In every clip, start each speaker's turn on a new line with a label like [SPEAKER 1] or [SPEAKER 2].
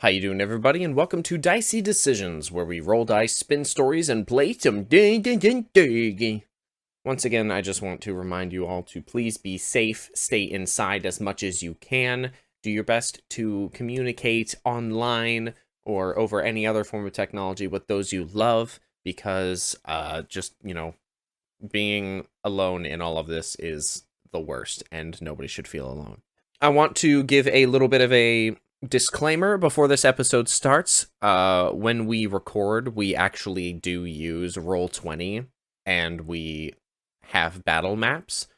[SPEAKER 1] How you doing, everybody, and welcome to Dicey Decisions, where we roll dice, spin stories, and play some ding. Once again, I just want to remind you all to please be safe, stay inside as much as you can, do your best to communicate online or over any other form of technology with those you love, because being alone in all of this is the worst, and nobody should feel alone. I want to give a little bit of a disclaimer before this episode starts. When we record, we actually do use Roll20, and we have battle maps,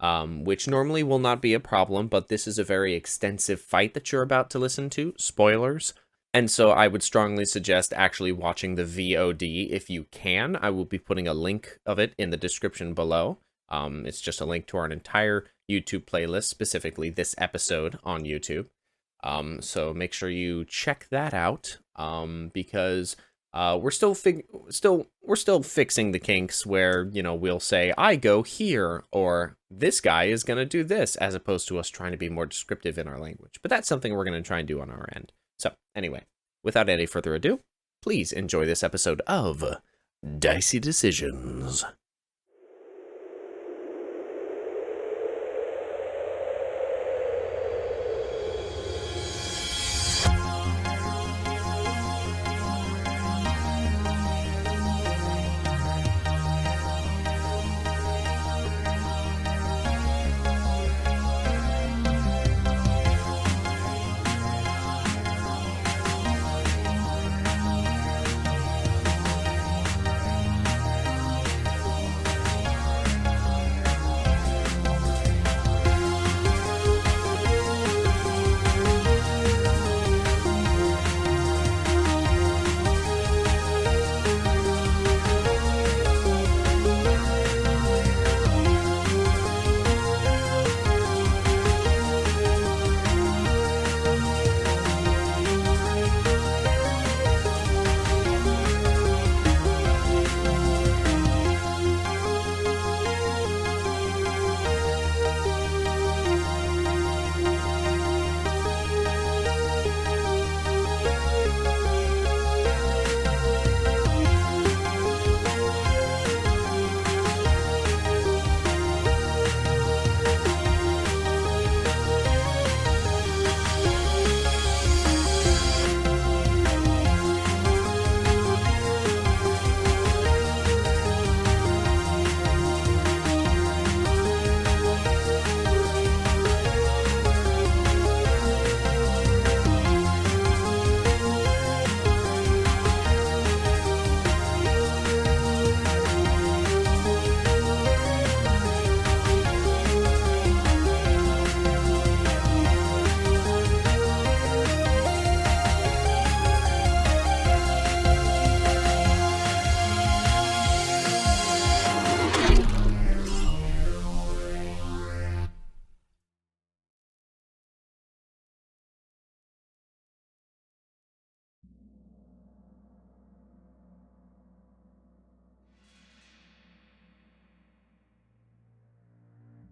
[SPEAKER 1] which normally will not be a problem, but this is a very extensive fight that you're about to listen to. Spoilers. And so I would strongly suggest actually watching the VOD if you can. I will be putting a link of it in the description below. It's just a link to our entire YouTube playlist, specifically this episode on YouTube. So make sure you check that out, because we're still fixing the kinks where, we'll say, I go here, or this guy is going to do this, as opposed to us trying to be more descriptive in our language. But that's something we're going to try and do on our end. So anyway, without any further ado, please enjoy this episode of Dicey Decisions.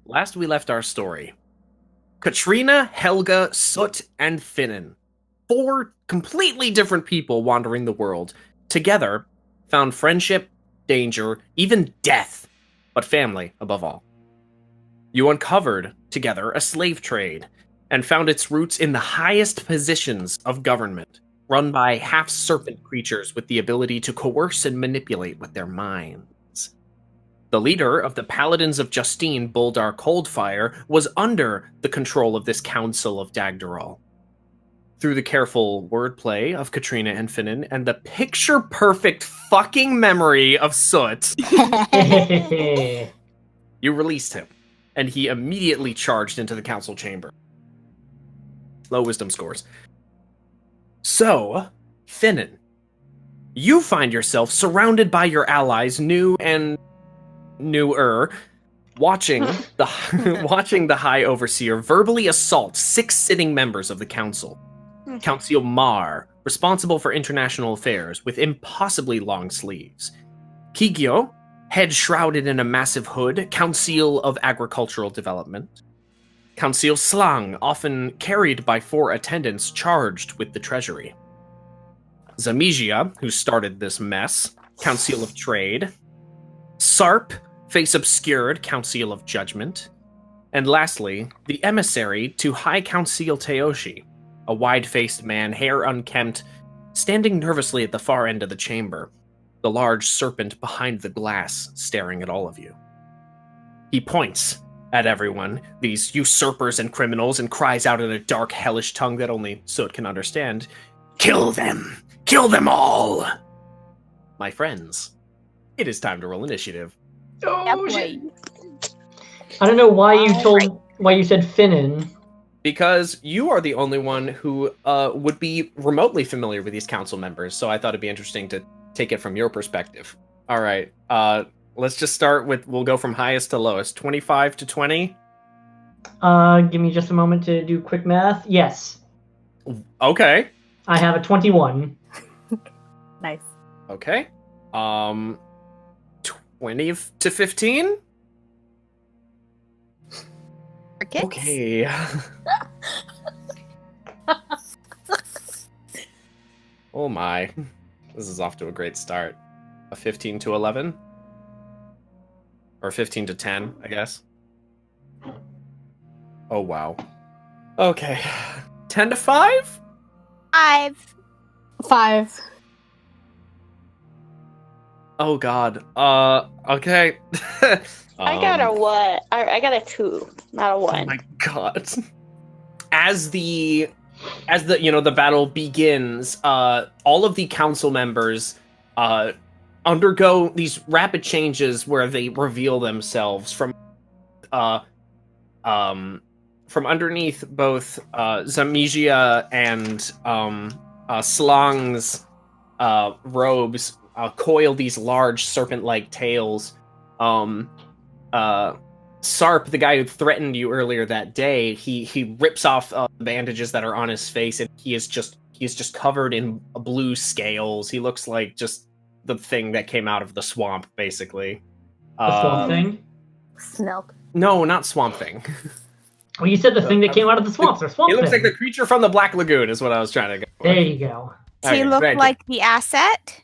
[SPEAKER 1] Last we left our story, Katrina, Helga, Soot, and Finnan, 4 completely different people wandering the world, together found friendship, danger, even death, but family above all. You uncovered, together, a slave trade, and found its roots in the highest positions of government, run by half-serpent creatures with the ability to coerce and manipulate with their minds. The leader of the Paladins of Justine, Boldar Coldfire, was under the control of this Council of Dagdural. Through the careful wordplay of Katrina and Finnan and the picture-perfect fucking memory of Soot, you released him, and he immediately charged into the council chamber. Low wisdom scores. So, Finnan, you find yourself surrounded by your allies, new and newer, watching the High Overseer verbally assault 6 sitting members of the council. Council Mar, responsible for international affairs, with impossibly long sleeves. Kigyo, head shrouded in a massive hood, Council of Agricultural Development. Council Slang, often carried by 4 attendants charged with the treasury. Zamigia, who started this mess, Council of Trade. Sarp, face obscured, Council of Judgment. And lastly, the emissary to High Council Teoshi, a wide-faced man, hair unkempt, standing nervously at the far end of the chamber, the large serpent behind the glass staring at all of you. He points at everyone, these usurpers and criminals, and cries out in a dark, hellish tongue that only Soot can understand, "Kill them! Kill them all!" My friends, it is time to roll initiative.
[SPEAKER 2] Oh, shit. I don't know why you said Finnan.
[SPEAKER 1] Because you are the only one who would be remotely familiar with these council members, so I thought it'd be interesting to take it from your perspective. All right, let's just start with, we'll go from highest to lowest. 25 to 20?
[SPEAKER 2] Give me just a moment to do quick math. Yes.
[SPEAKER 1] Okay.
[SPEAKER 2] I have a 21.
[SPEAKER 3] Nice.
[SPEAKER 1] Okay. 20 to 15? Okay. Oh my. This is off to a great start. A 15 to 11? Or 15 to 10, I guess. Oh wow. Okay. 10 to 5?
[SPEAKER 3] 5.
[SPEAKER 1] Oh god. Okay.
[SPEAKER 4] I got a what? I got a 2, not a 1.
[SPEAKER 1] Oh my god. As the the battle begins, all of the council members undergo these rapid changes where they reveal themselves from underneath both Zamigia and Slang's robes. Coil these large serpent-like tails. Sarp, the guy who threatened you earlier that day, he rips off the bandages that are on his face, and he is just covered in blue scales. He looks like just the thing that came out of the swamp, basically.
[SPEAKER 2] The swamp thing?
[SPEAKER 3] Snelk.
[SPEAKER 1] No, not Swamp Thing.
[SPEAKER 2] Well, you said the thing that came out of the swamps, or swamp
[SPEAKER 1] He looks
[SPEAKER 2] thing.
[SPEAKER 1] like the creature from the Black Lagoon, is what I was trying to go for.
[SPEAKER 2] There you go.
[SPEAKER 5] Does he look like the asset?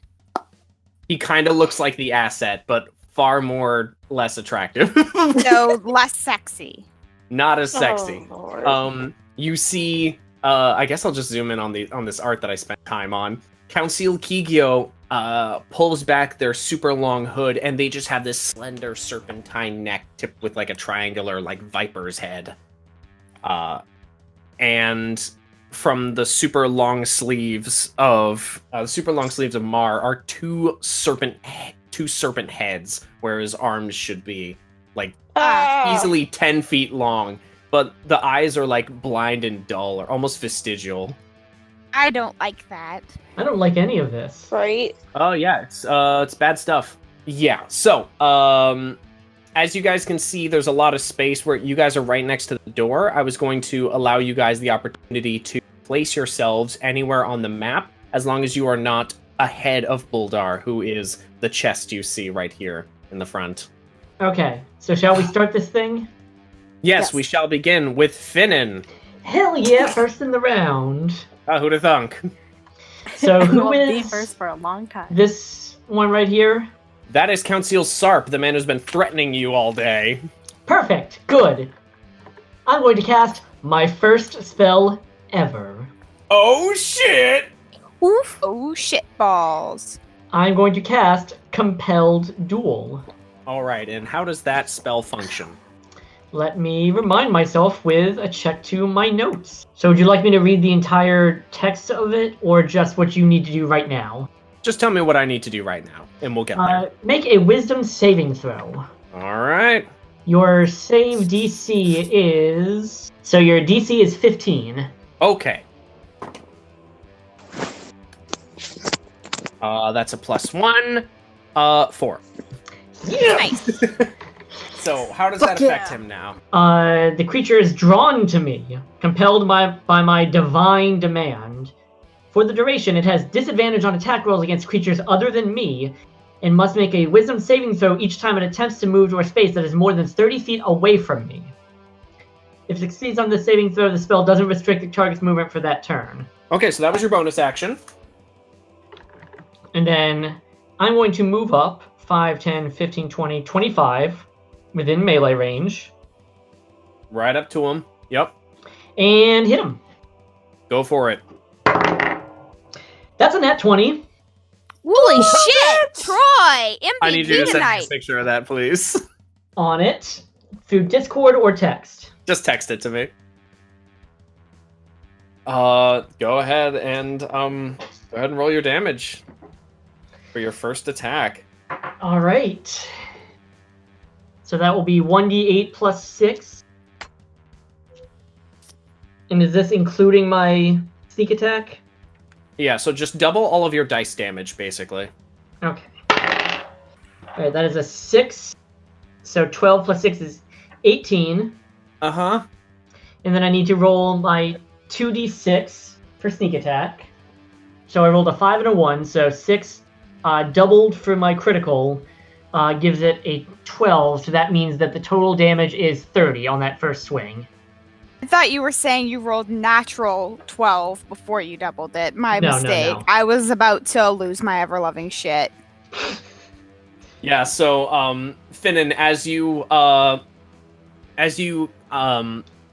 [SPEAKER 1] He kind of looks like the asset, but far more less attractive.
[SPEAKER 5] So less sexy.
[SPEAKER 1] Not as sexy.
[SPEAKER 4] Oh, Lord.
[SPEAKER 1] You see, I guess I'll just zoom in on this art that I spent time on. Council Kigyo pulls back their super long hood, and they just have this slender serpentine neck tipped with like a triangular, like viper's head. And from the super long sleeves of Mar are two serpent heads, where his arms should be, like easily 10 feet long, but the eyes are like blind and dull, or almost vestigial.
[SPEAKER 5] I don't like that.
[SPEAKER 2] I don't like any of this.
[SPEAKER 4] Right?
[SPEAKER 1] Oh yeah, it's bad stuff. Yeah. So, as you guys can see, there's a lot of space where you guys are right next to the door. I was going to allow you guys the opportunity to place yourselves anywhere on the map, as long as you are not ahead of Buldar, who is the chest you see right here in the front.
[SPEAKER 2] Okay, so shall we start this thing?
[SPEAKER 1] Yes, we shall begin with Finnan.
[SPEAKER 2] Hell yeah, first in the round.
[SPEAKER 1] Who'd have thunk?
[SPEAKER 2] So who
[SPEAKER 3] We'll be
[SPEAKER 2] is
[SPEAKER 3] first for a long time.
[SPEAKER 2] this one right here?
[SPEAKER 1] That is Council Sarp, the man who's been threatening you all day.
[SPEAKER 2] Perfect, good. I'm going to cast my first spell ever.
[SPEAKER 1] Oh shit!
[SPEAKER 5] Oof. Oh shit balls.
[SPEAKER 2] I'm going to cast Compelled Duel.
[SPEAKER 1] Alright, and how does that spell function?
[SPEAKER 2] Let me remind myself with a check to my notes. So would you like me to read the entire text of it, or just what you need to do right now?
[SPEAKER 1] Just tell me what I need to do right now, and we'll get there.
[SPEAKER 2] Make a wisdom saving throw.
[SPEAKER 1] Alright.
[SPEAKER 2] Your save DC is... So your DC is 15.
[SPEAKER 1] Okay. That's a +1. 4.
[SPEAKER 2] Yeah!
[SPEAKER 5] Nice.
[SPEAKER 1] So, how does that affect him now?
[SPEAKER 2] The creature is drawn to me, compelled by my divine demand. For the duration, it has disadvantage on attack rolls against creatures other than me, and must make a wisdom saving throw each time it attempts to move to a space that is more than 30 feet away from me. If it succeeds on the saving throw, the spell doesn't restrict the target's movement for that turn.
[SPEAKER 1] Okay, so that was your bonus action.
[SPEAKER 2] And then I'm going to move up 5, 10, 15, 20, 25 within melee range.
[SPEAKER 1] Right up to him. Yep.
[SPEAKER 2] And hit him.
[SPEAKER 1] Go for it.
[SPEAKER 2] That's a nat 20.
[SPEAKER 5] Holy shit! Troy! MVP
[SPEAKER 1] I need you to send me
[SPEAKER 5] tonight.
[SPEAKER 1] a picture of that, please.
[SPEAKER 2] On it through Discord or text.
[SPEAKER 1] Just text it to me. Go ahead and roll your damage for your first attack.
[SPEAKER 2] All right. So that will be 1d8 plus 6. And is this including my sneak attack?
[SPEAKER 1] Yeah, so just double all of your dice damage, basically.
[SPEAKER 2] Okay. All right, that is a 6. So 12 plus 6 is 18.
[SPEAKER 1] Uh-huh.
[SPEAKER 2] And then I need to roll my 2d6 for sneak attack. So I rolled a 5 and a 1, so 6 doubled for my critical gives it a 12, so that means that the total damage is 30 on that first swing.
[SPEAKER 5] I thought you were saying you rolled natural 12 before you doubled it. My
[SPEAKER 2] No,
[SPEAKER 5] mistake.
[SPEAKER 2] no.
[SPEAKER 5] I was about to lose my ever-loving shit.
[SPEAKER 1] Yeah, so, Finnan, as you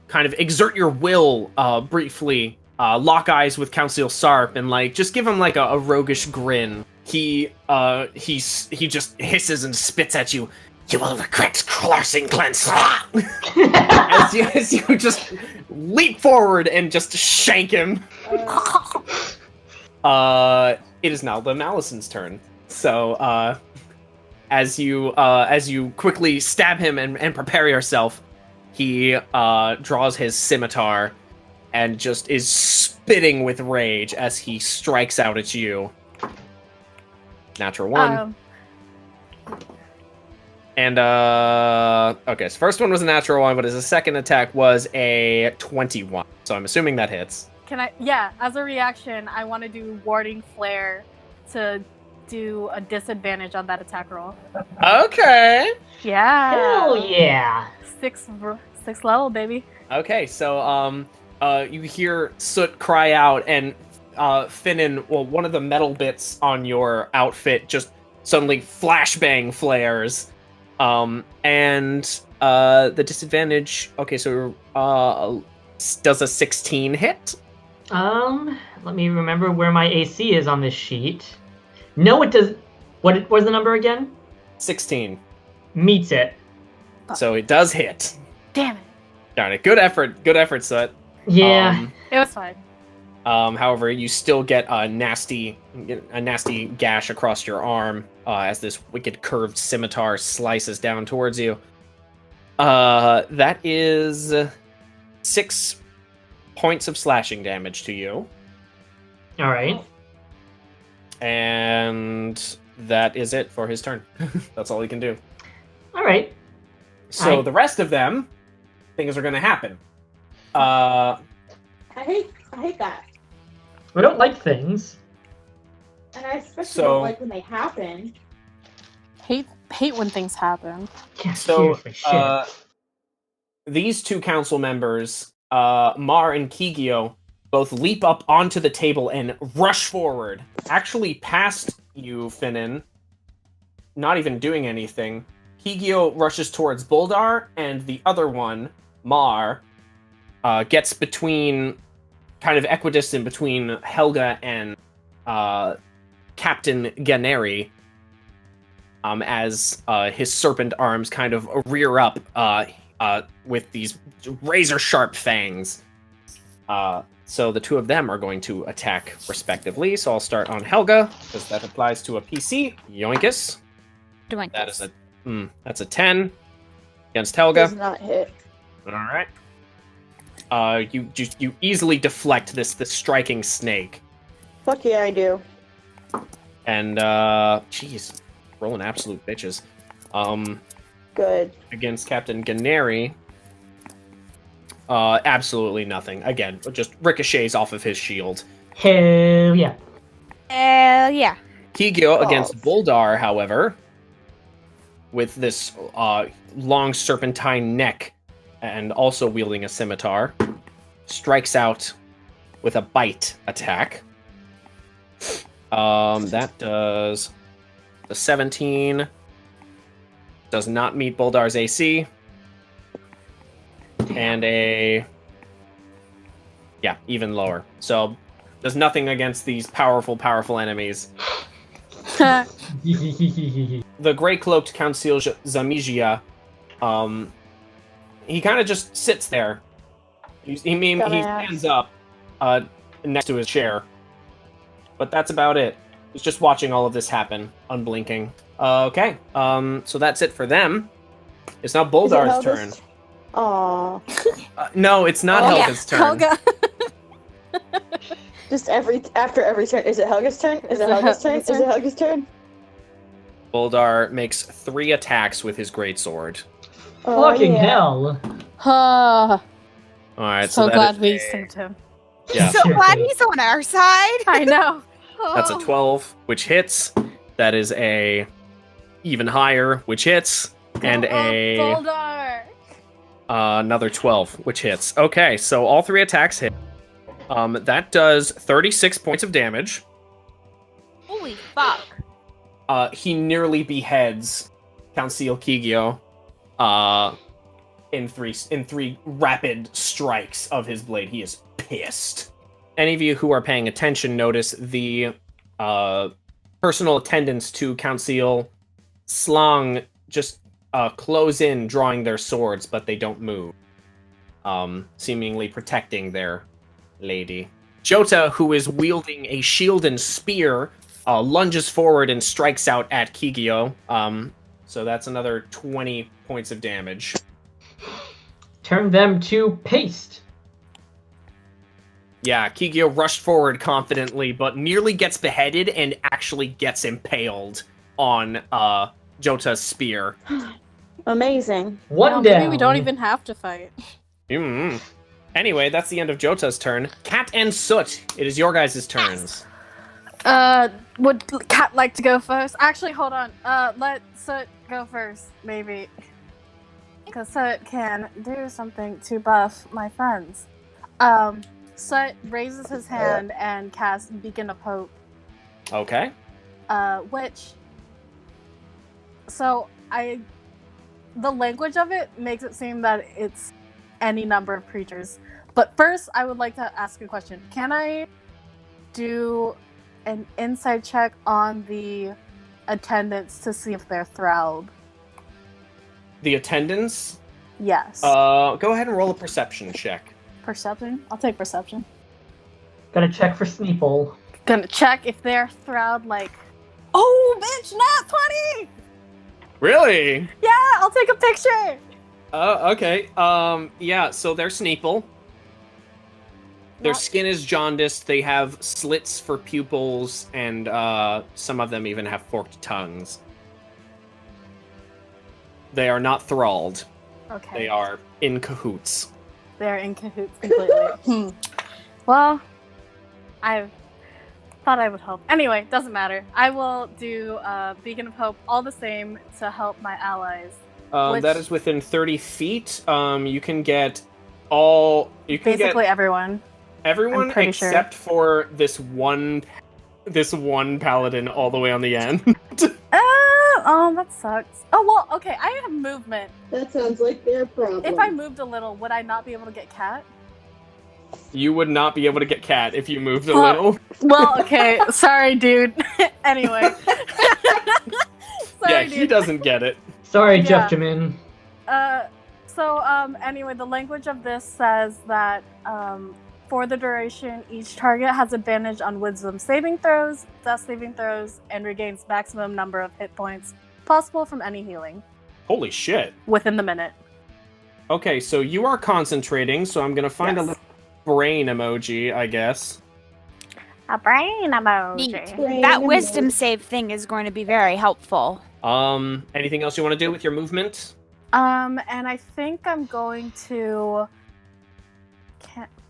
[SPEAKER 1] kind of exert your will, briefly, lock eyes with Council Sarp and, like, just give him, like, a roguish grin. He just hisses and spits at you. You will regret crossing Cleanse. as you just leap forward and just shank him. It is now the Malison's turn. So, as you quickly stab him and prepare yourself, he draws his scimitar and just is spitting with rage as he strikes out at you. Natural 1. And, okay, so first one was a natural 1, but his second attack was a 21. So I'm assuming that hits.
[SPEAKER 6] As a reaction, I want to do Warding Flare to do a disadvantage on that attack roll.
[SPEAKER 1] Okay.
[SPEAKER 6] Yeah.
[SPEAKER 2] Hell yeah.
[SPEAKER 6] Six level, baby.
[SPEAKER 1] Okay, so, you hear Soot cry out, and, Finnan, well, one of the metal bits on your outfit just suddenly flashbang flares. And the disadvantage, okay, so, does a 16 hit?
[SPEAKER 2] Let me remember where my AC is on this sheet. No, it does. What was the number again?
[SPEAKER 1] 16.
[SPEAKER 2] Meets it.
[SPEAKER 1] So it does hit.
[SPEAKER 6] Damn it.
[SPEAKER 1] Darn it. Good effort, Soot.
[SPEAKER 2] Yeah.
[SPEAKER 6] It was fine.
[SPEAKER 1] However, you still get a nasty gash across your arm as this wicked curved scimitar slices down towards you. That is 6 points of slashing damage to you.
[SPEAKER 2] All right.
[SPEAKER 1] And that is it for his turn. That's all he can do.
[SPEAKER 2] All right.
[SPEAKER 1] So the rest of them, things are going to happen.
[SPEAKER 4] I hate that.
[SPEAKER 2] I don't like things.
[SPEAKER 4] And I especially don't like when they happen.
[SPEAKER 6] Hate when things happen.
[SPEAKER 2] Yeah,
[SPEAKER 1] So,
[SPEAKER 2] seriously, shit.
[SPEAKER 1] these two council members, Mar and Kigio, both leap up onto the table and rush forward. Actually past you, Finnan, not even doing anything. Kigio rushes towards Boldar, and the other one, Mar, gets between, kind of equidistant between Helga and Captain Ganeri, as his serpent arms kind of rear up with these razor-sharp fangs. So the two of them are going to attack respectively. So I'll start on Helga, because that applies to a PC. Yoinkus.
[SPEAKER 5] Doink.
[SPEAKER 1] That is that's a 10 against Helga.
[SPEAKER 4] Does not hit.
[SPEAKER 1] All right. You easily deflect this striking snake.
[SPEAKER 4] Fuck yeah, I do.
[SPEAKER 1] And jeez, rolling absolute bitches.
[SPEAKER 4] Good.
[SPEAKER 1] Against Captain Ganeri. Absolutely nothing. Again, just ricochets off of his shield.
[SPEAKER 2] Hell yeah.
[SPEAKER 5] Hell yeah.
[SPEAKER 1] Kigyo against Boldar, however, with this long serpentine neck, and also wielding a scimitar, strikes out with a bite attack. That does the 17. Does not meet Boldar's AC. And even lower. So, does nothing against these powerful enemies. The gray-cloaked Council Zamigia, he kind of just sits there. He stands up next to his chair. But that's about it. He's just watching all of this happen, unblinking. Okay, so that's it for them. It's now Boldar's turn.
[SPEAKER 4] Aww.
[SPEAKER 1] No, it's not Helga's turn.
[SPEAKER 3] Helga.
[SPEAKER 4] Just after every turn. Is it Helga's turn? Is it Helga's turn? Is it Helga's turn?
[SPEAKER 1] Boldar makes 3 attacks with his greatsword.
[SPEAKER 2] Fucking hell.
[SPEAKER 1] Alright,
[SPEAKER 6] So glad we saved him.
[SPEAKER 1] Yeah.
[SPEAKER 5] So glad he's on our side.
[SPEAKER 6] I know.
[SPEAKER 1] That's a 12, which hits. That is a even higher, which hits. And
[SPEAKER 6] Boldar.
[SPEAKER 1] Another 12, which hits. Okay, so all 3 attacks hit. That does 36 points of damage.
[SPEAKER 5] Holy fuck.
[SPEAKER 1] He nearly beheads Council Kigyo in three rapid strikes of his blade. He is pissed. Any of you who are paying attention notice the personal attendants to Council Slang just close in, drawing their swords, but they don't move, seemingly protecting their lady. Jota, who is wielding a shield and spear, lunges forward and strikes out at Kigyo. So that's another 20 points of damage.
[SPEAKER 2] Turn them to paste.
[SPEAKER 1] Yeah, Kigyo rushed forward confidently, but nearly gets beheaded and actually gets impaled on Jota's spear.
[SPEAKER 4] Amazing.
[SPEAKER 2] One down.
[SPEAKER 6] Maybe we don't even have to fight.
[SPEAKER 1] Mm-hmm. Anyway, that's the end of Jota's turn. Cat and Soot, it is your guys' turns.
[SPEAKER 6] Would Cat like to go first? Actually, hold on. Let Soot go first, maybe. Because Soot can do something to buff my friends. Soot raises his hand and casts Beacon of Hope.
[SPEAKER 1] Okay.
[SPEAKER 6] The language of it makes it seem that it's any number of creatures. But first, I would like to ask a question. Can I do an insight check on the attendants to see if they're thralled?
[SPEAKER 1] The attendants?
[SPEAKER 6] Yes.
[SPEAKER 1] Go ahead and roll a perception check.
[SPEAKER 6] Perception? I'll take perception.
[SPEAKER 2] Gotta check for Sneeple.
[SPEAKER 6] Gonna check if they're thralled like... Oh, bitch, not 20!
[SPEAKER 1] Really?
[SPEAKER 6] Yeah, I'll take a picture!
[SPEAKER 1] Okay. Yeah, so they're Sneeple. Their skin is jaundiced, they have slits for pupils, and some of them even have forked tongues. They are not thralled.
[SPEAKER 6] Okay.
[SPEAKER 1] They are in cahoots.
[SPEAKER 6] They're in cahoots completely. Well, I thought I would help. Anyway, doesn't matter. I will do Beacon of Hope all the same to help my allies.
[SPEAKER 1] That is within 30 feet. You can get all... You can
[SPEAKER 6] basically
[SPEAKER 1] get
[SPEAKER 6] everyone.
[SPEAKER 1] everyone except for this one paladin all the way on the end.
[SPEAKER 6] Oh, that sucks. Oh, well, okay, I have movement.
[SPEAKER 4] That sounds like their problem.
[SPEAKER 6] If I moved a little, would I not be able to get Cat?
[SPEAKER 1] You would not be able to get Cat if you moved a little.
[SPEAKER 6] Well, okay, sorry, dude. Anyway.
[SPEAKER 1] Yeah, he doesn't get it.
[SPEAKER 2] Sorry, Jeff Jamin.
[SPEAKER 6] Anyway, the language of this says that for the duration, each target has advantage on wisdom saving throws, death saving throws, and regains maximum number of hit points possible from any healing.
[SPEAKER 1] Holy shit.
[SPEAKER 6] Within the minute.
[SPEAKER 1] Okay, so you are concentrating, so I'm gonna find a little brain emoji, I guess.
[SPEAKER 3] A brain emoji.
[SPEAKER 5] Neat. That wisdom save thing is going to be very helpful.
[SPEAKER 1] Anything else you want to do with your movement?
[SPEAKER 6] And I think I'm going to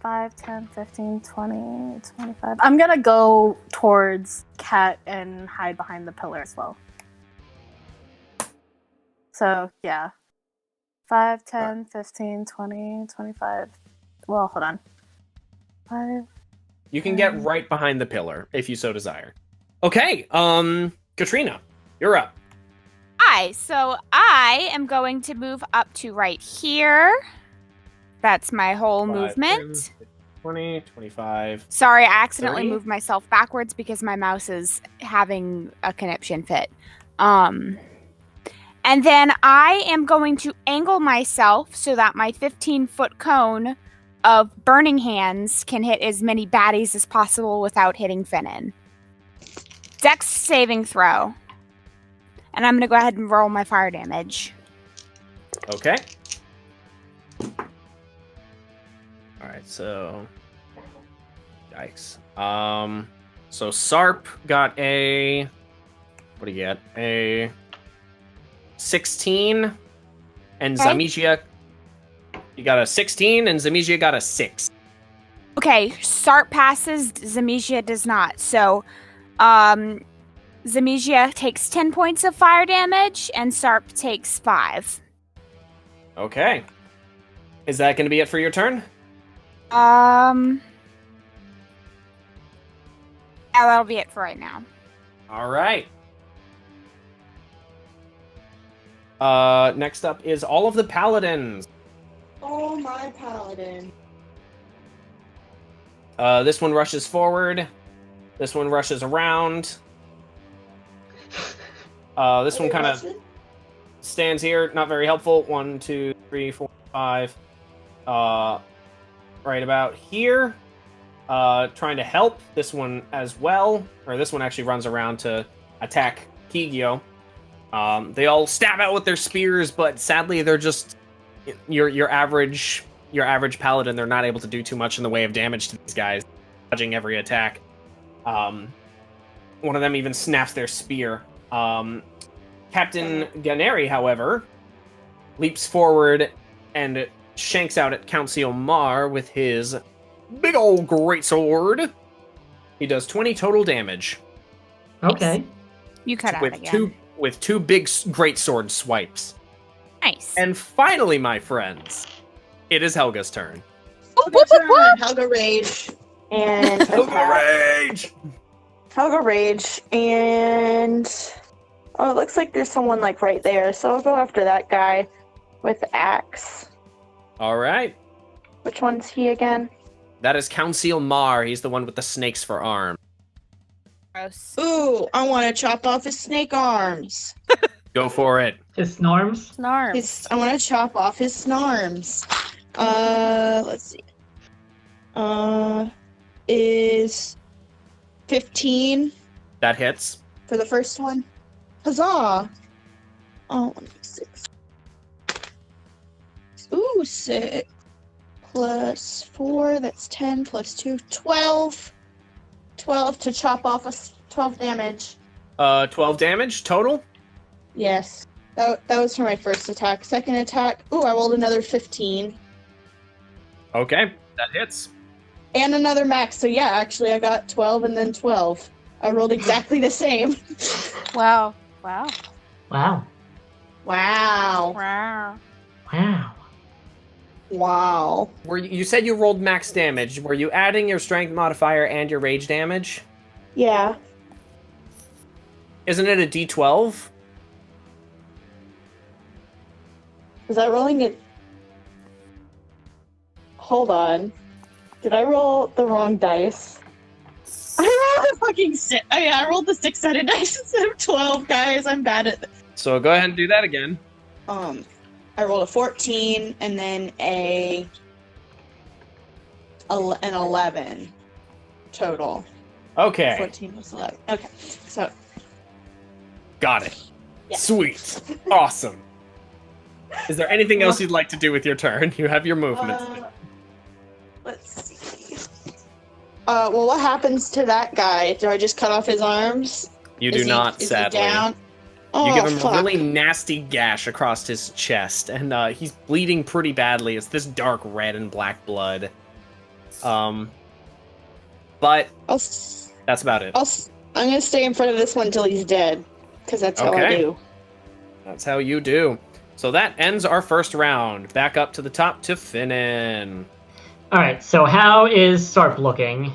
[SPEAKER 6] 5, 10, 15, 20, 25. I'm gonna go towards Cat and hide behind the pillar as well. So, yeah. 5, 10, 15, 20, 25. Well, hold on. 5.
[SPEAKER 1] You can get right behind the pillar if you so desire. Okay, Katrina, you're up.
[SPEAKER 5] Hi, so I am going to move up to right here. That's my whole
[SPEAKER 1] 5,
[SPEAKER 5] movement.
[SPEAKER 1] 10, 20, 25.
[SPEAKER 5] Sorry, I accidentally
[SPEAKER 1] 30?
[SPEAKER 5] moved myself backwards because my mouse is having a conniption fit. And then I am going to angle myself so that my 15-foot cone of burning hands can hit as many baddies as possible without hitting Finnan. Dex saving throw. And I'm going to go ahead and roll my fire damage.
[SPEAKER 1] Okay. Alright, so... Yikes. So Sarp got a... What do you get? A... 16. And
[SPEAKER 5] Okay.
[SPEAKER 1] Zamijia... You got a 16, and Zamijia got a 6.
[SPEAKER 5] Okay, Sarp passes, Zamijia does not. So, Zamijia takes 10 points of fire damage, and Sarp takes 5.
[SPEAKER 1] Okay. Is that going to be it for your turn?
[SPEAKER 5] Yeah, that'll be it for right now.
[SPEAKER 1] Alright. Next up is all of the Paladins.
[SPEAKER 4] Oh, my paladin.
[SPEAKER 1] This one rushes forward. This one rushes around. This one kind of stands here. Not very helpful. 1, 2, 3, 4, 5. Right about here. Trying to help. This one as well. Or this one actually runs around to attack Kigyo. They all stab out with their spears, but sadly they're just your average paladin. They're not able to do too much in the way of damage to these guys, dodging every attack. One of them even snaps their spear. Captain Ganeri, however, leaps forward and shanks out at Count Mar with his big old greatsword. He does 20 total damage.
[SPEAKER 2] Okay.
[SPEAKER 5] You cut out
[SPEAKER 1] with
[SPEAKER 5] again.
[SPEAKER 1] With two big greatsword swipes.
[SPEAKER 5] Nice.
[SPEAKER 1] And finally, my friends, it is Helga's turn.
[SPEAKER 4] Helga Rage. And
[SPEAKER 1] Helga Rage!
[SPEAKER 4] Helga Rage. And... Oh, it looks like there's someone, like, right there. So I'll go after that guy with the axe.
[SPEAKER 1] Alright.
[SPEAKER 4] Which one's he again?
[SPEAKER 1] That is Count Mar. He's the one with the snakes for arms.
[SPEAKER 5] Gross.
[SPEAKER 4] Ooh, I want to chop off his snake arms.
[SPEAKER 1] Go for it.
[SPEAKER 2] His Snorms?
[SPEAKER 6] Snarm.
[SPEAKER 4] I want to chop off his snarms. Let's see. Is 15
[SPEAKER 1] That hits.
[SPEAKER 4] for the first one. Huzzah! Oh, 6. Ooh, 6 plus 4, that's 10 plus 2, 12. 12 to chop off 12 damage.
[SPEAKER 1] 12 damage total?
[SPEAKER 4] Yes. That was for my first attack. Second attack, ooh, I rolled another 15.
[SPEAKER 1] Okay, that hits.
[SPEAKER 4] And another max, so yeah, actually I got 12 and then 12. I rolled exactly the same.
[SPEAKER 6] Wow. Wow.
[SPEAKER 2] Wow.
[SPEAKER 4] Wow.
[SPEAKER 6] Wow.
[SPEAKER 2] Wow.
[SPEAKER 4] Wow.
[SPEAKER 1] You said you rolled max damage. Were you adding your strength modifier and your rage damage?
[SPEAKER 4] Yeah.
[SPEAKER 1] Isn't it a d12?
[SPEAKER 4] Was I rolling it? Hold on. Did I roll the wrong dice? I rolled the fucking I rolled the 6-sided dice instead of 12, guys. I'm bad at this.
[SPEAKER 1] So go ahead and do that again.
[SPEAKER 4] I rolled a 14 and then an 11 total.
[SPEAKER 1] Okay,
[SPEAKER 4] 14 plus 11. Okay, so
[SPEAKER 1] got it.
[SPEAKER 4] Yeah.
[SPEAKER 1] Sweet. Awesome. Is there anything else you'd like to do with your turn? You have your movement.
[SPEAKER 4] let's see. Well, what happens to that guy? Do I just cut off his arms?
[SPEAKER 1] You do not,
[SPEAKER 4] is
[SPEAKER 1] sadly.
[SPEAKER 4] He down? Oh,
[SPEAKER 1] You give him
[SPEAKER 4] fuck.
[SPEAKER 1] a really nasty gash across his chest, and he's bleeding pretty badly. It's this dark red and black blood. But that's about it.
[SPEAKER 4] I'm gonna stay in front of this one until he's dead, because that's how I
[SPEAKER 1] Okay.
[SPEAKER 4] do.
[SPEAKER 1] That's how you do. So that ends our first round. Back up to the top to Finnan.
[SPEAKER 2] All right. So how is Sarp looking?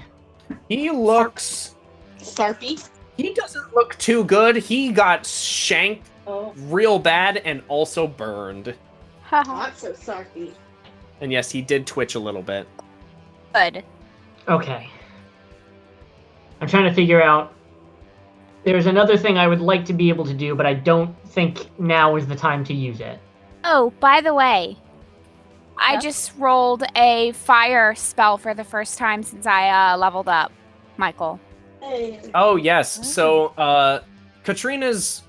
[SPEAKER 1] He looks...
[SPEAKER 4] Sarpy.
[SPEAKER 1] He doesn't look too good. He got shanked real bad and also burned.
[SPEAKER 4] Not so sarpy.
[SPEAKER 1] And yes, he did twitch a little bit.
[SPEAKER 5] Good.
[SPEAKER 2] Okay. I'm trying to figure out. There's another thing I would like to be able to do, but I don't think now is the time to use it.
[SPEAKER 5] Oh, by the way, I just rolled a fire spell for the first time since I leveled up, Michael.
[SPEAKER 4] Hey.
[SPEAKER 1] Oh, yes. So, Katrina's,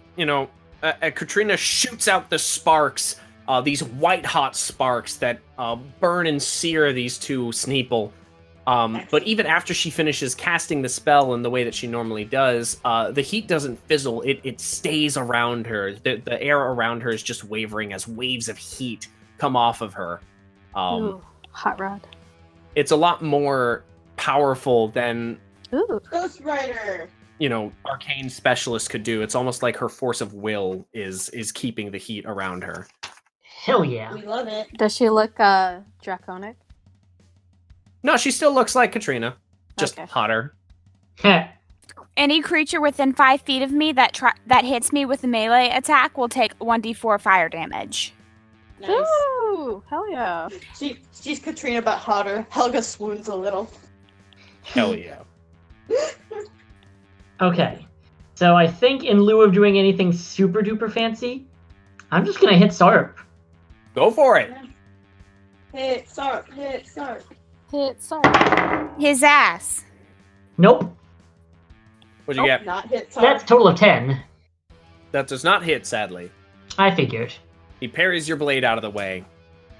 [SPEAKER 1] Katrina shoots out the sparks, these white-hot sparks that burn and sear these two Sneeple. But even after she finishes casting the spell in the way that she normally does, the heat doesn't fizzle. It stays around her. The air around her is just wavering as waves of heat come off of her.
[SPEAKER 6] Ooh, hot rod.
[SPEAKER 1] It's a lot more powerful than,
[SPEAKER 6] Ooh.
[SPEAKER 4] Ghost Rider.
[SPEAKER 1] arcane specialist could do. It's almost like her force of will is keeping the heat around her.
[SPEAKER 2] Hell yeah.
[SPEAKER 4] We love it.
[SPEAKER 6] Does she look draconic?
[SPEAKER 1] No, she still looks like Katrina, just
[SPEAKER 6] Okay.
[SPEAKER 1] hotter.
[SPEAKER 5] Any creature within 5 feet of me that hits me with a melee attack will take 1d4 fire damage.
[SPEAKER 4] Nice.
[SPEAKER 6] Ooh, hell yeah.
[SPEAKER 4] She's Katrina but hotter. Helga swoons a little.
[SPEAKER 1] Hell yeah.
[SPEAKER 2] Okay. So I think in lieu of doing anything super duper fancy, I'm just gonna hit Sarp.
[SPEAKER 1] Go for it.
[SPEAKER 4] Hit Sarp, hit Sarp.
[SPEAKER 6] Hit sorry.
[SPEAKER 5] His ass.
[SPEAKER 2] Nope.
[SPEAKER 1] What'd you get?
[SPEAKER 4] Not hit Sarp.
[SPEAKER 2] That's a total of 10.
[SPEAKER 1] That does not hit, sadly.
[SPEAKER 2] I figured.
[SPEAKER 1] He parries your blade out of the way,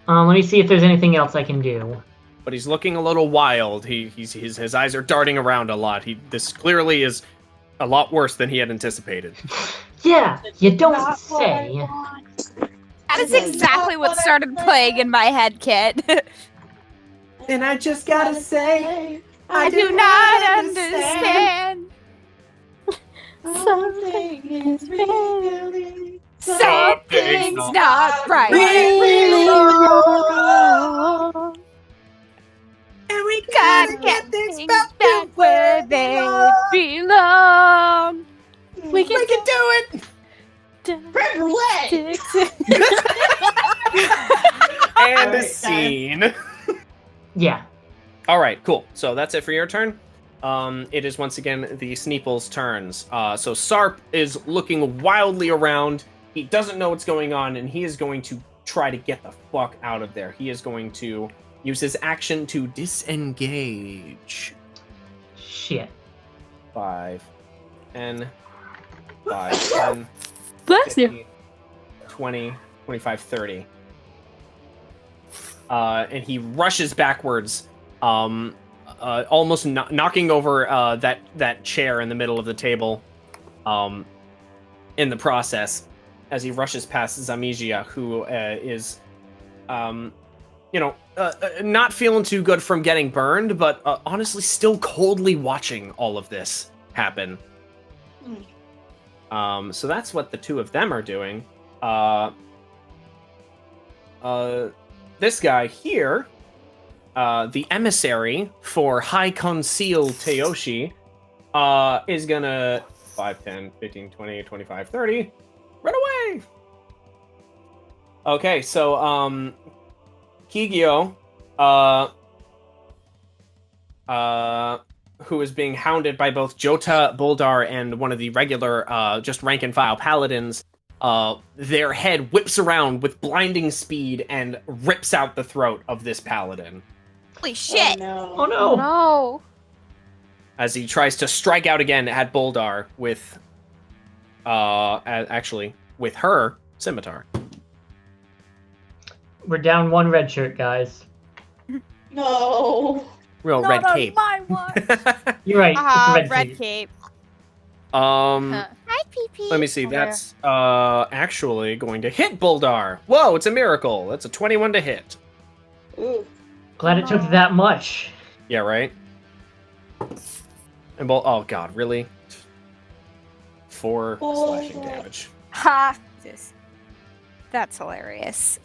[SPEAKER 2] Let me see if there's anything else I can do.
[SPEAKER 1] but he's looking a little wild. His eyes are darting around a lot. This clearly is a lot worse than he had anticipated.
[SPEAKER 2] Yeah, you don't
[SPEAKER 4] Not what I
[SPEAKER 2] say.
[SPEAKER 4] want.
[SPEAKER 5] That is
[SPEAKER 4] This is
[SPEAKER 5] exactly
[SPEAKER 4] not
[SPEAKER 5] what
[SPEAKER 4] what I
[SPEAKER 5] started playing in my head, Kit.
[SPEAKER 1] And I just gotta say,
[SPEAKER 5] I do not understand.
[SPEAKER 4] Something is really
[SPEAKER 5] Something's not right.
[SPEAKER 4] really wrong.
[SPEAKER 5] And we gotta get things back where they belong.
[SPEAKER 6] We can
[SPEAKER 1] do it!
[SPEAKER 4] Break away!
[SPEAKER 1] And a
[SPEAKER 4] Alright,
[SPEAKER 1] scene.
[SPEAKER 2] Yeah.
[SPEAKER 1] All right, cool. So that's it for your turn. It is once again the Sneeple's turns. So Sarp is looking wildly around. He doesn't know what's going on, and he is going to try to get the fuck out of there. He is going to use his action to disengage.
[SPEAKER 2] Shit.
[SPEAKER 1] 5, 10, 5, 10,
[SPEAKER 6] Bless you.
[SPEAKER 1] 15, 20, 25, 30. And he rushes backwards, almost knocking over that chair in the middle of the table. In the process, as he rushes past Zamijia, who is, not feeling too good from getting burned, but honestly still coldly watching all of this happen. So that's what the two of them are doing. This guy here, the emissary for High Conceal Teoshi, is gonna 5, 10, 15, 20, 25, 30. Run away! Okay, so, Kigyo, who is being hounded by both Jota, Boldar, and one of the regular, just rank-and-file paladins, their head whips around with blinding speed and rips out the throat of this paladin.
[SPEAKER 5] Holy shit!
[SPEAKER 2] Oh no.
[SPEAKER 6] Oh no.
[SPEAKER 1] As he tries to strike out again at Boldar with, actually, with her scimitar.
[SPEAKER 2] We're down one red shirt, guys.
[SPEAKER 4] No.
[SPEAKER 1] Real
[SPEAKER 6] Not
[SPEAKER 1] red
[SPEAKER 6] on
[SPEAKER 1] cape.
[SPEAKER 6] my watch.
[SPEAKER 2] You're right.
[SPEAKER 5] Ah,
[SPEAKER 2] it's a
[SPEAKER 5] red
[SPEAKER 2] cape.
[SPEAKER 5] cape.
[SPEAKER 6] Huh.
[SPEAKER 5] Hi, PP.
[SPEAKER 1] Let me see.
[SPEAKER 6] Where?
[SPEAKER 1] That's actually going to hit Boldar. Whoa, it's a miracle. That's a 21 to hit.
[SPEAKER 4] Ooh.
[SPEAKER 2] Glad it took that much.
[SPEAKER 1] Yeah, right? And oh god, really? 4 slashing damage.
[SPEAKER 6] Ha.
[SPEAKER 5] That's hilarious.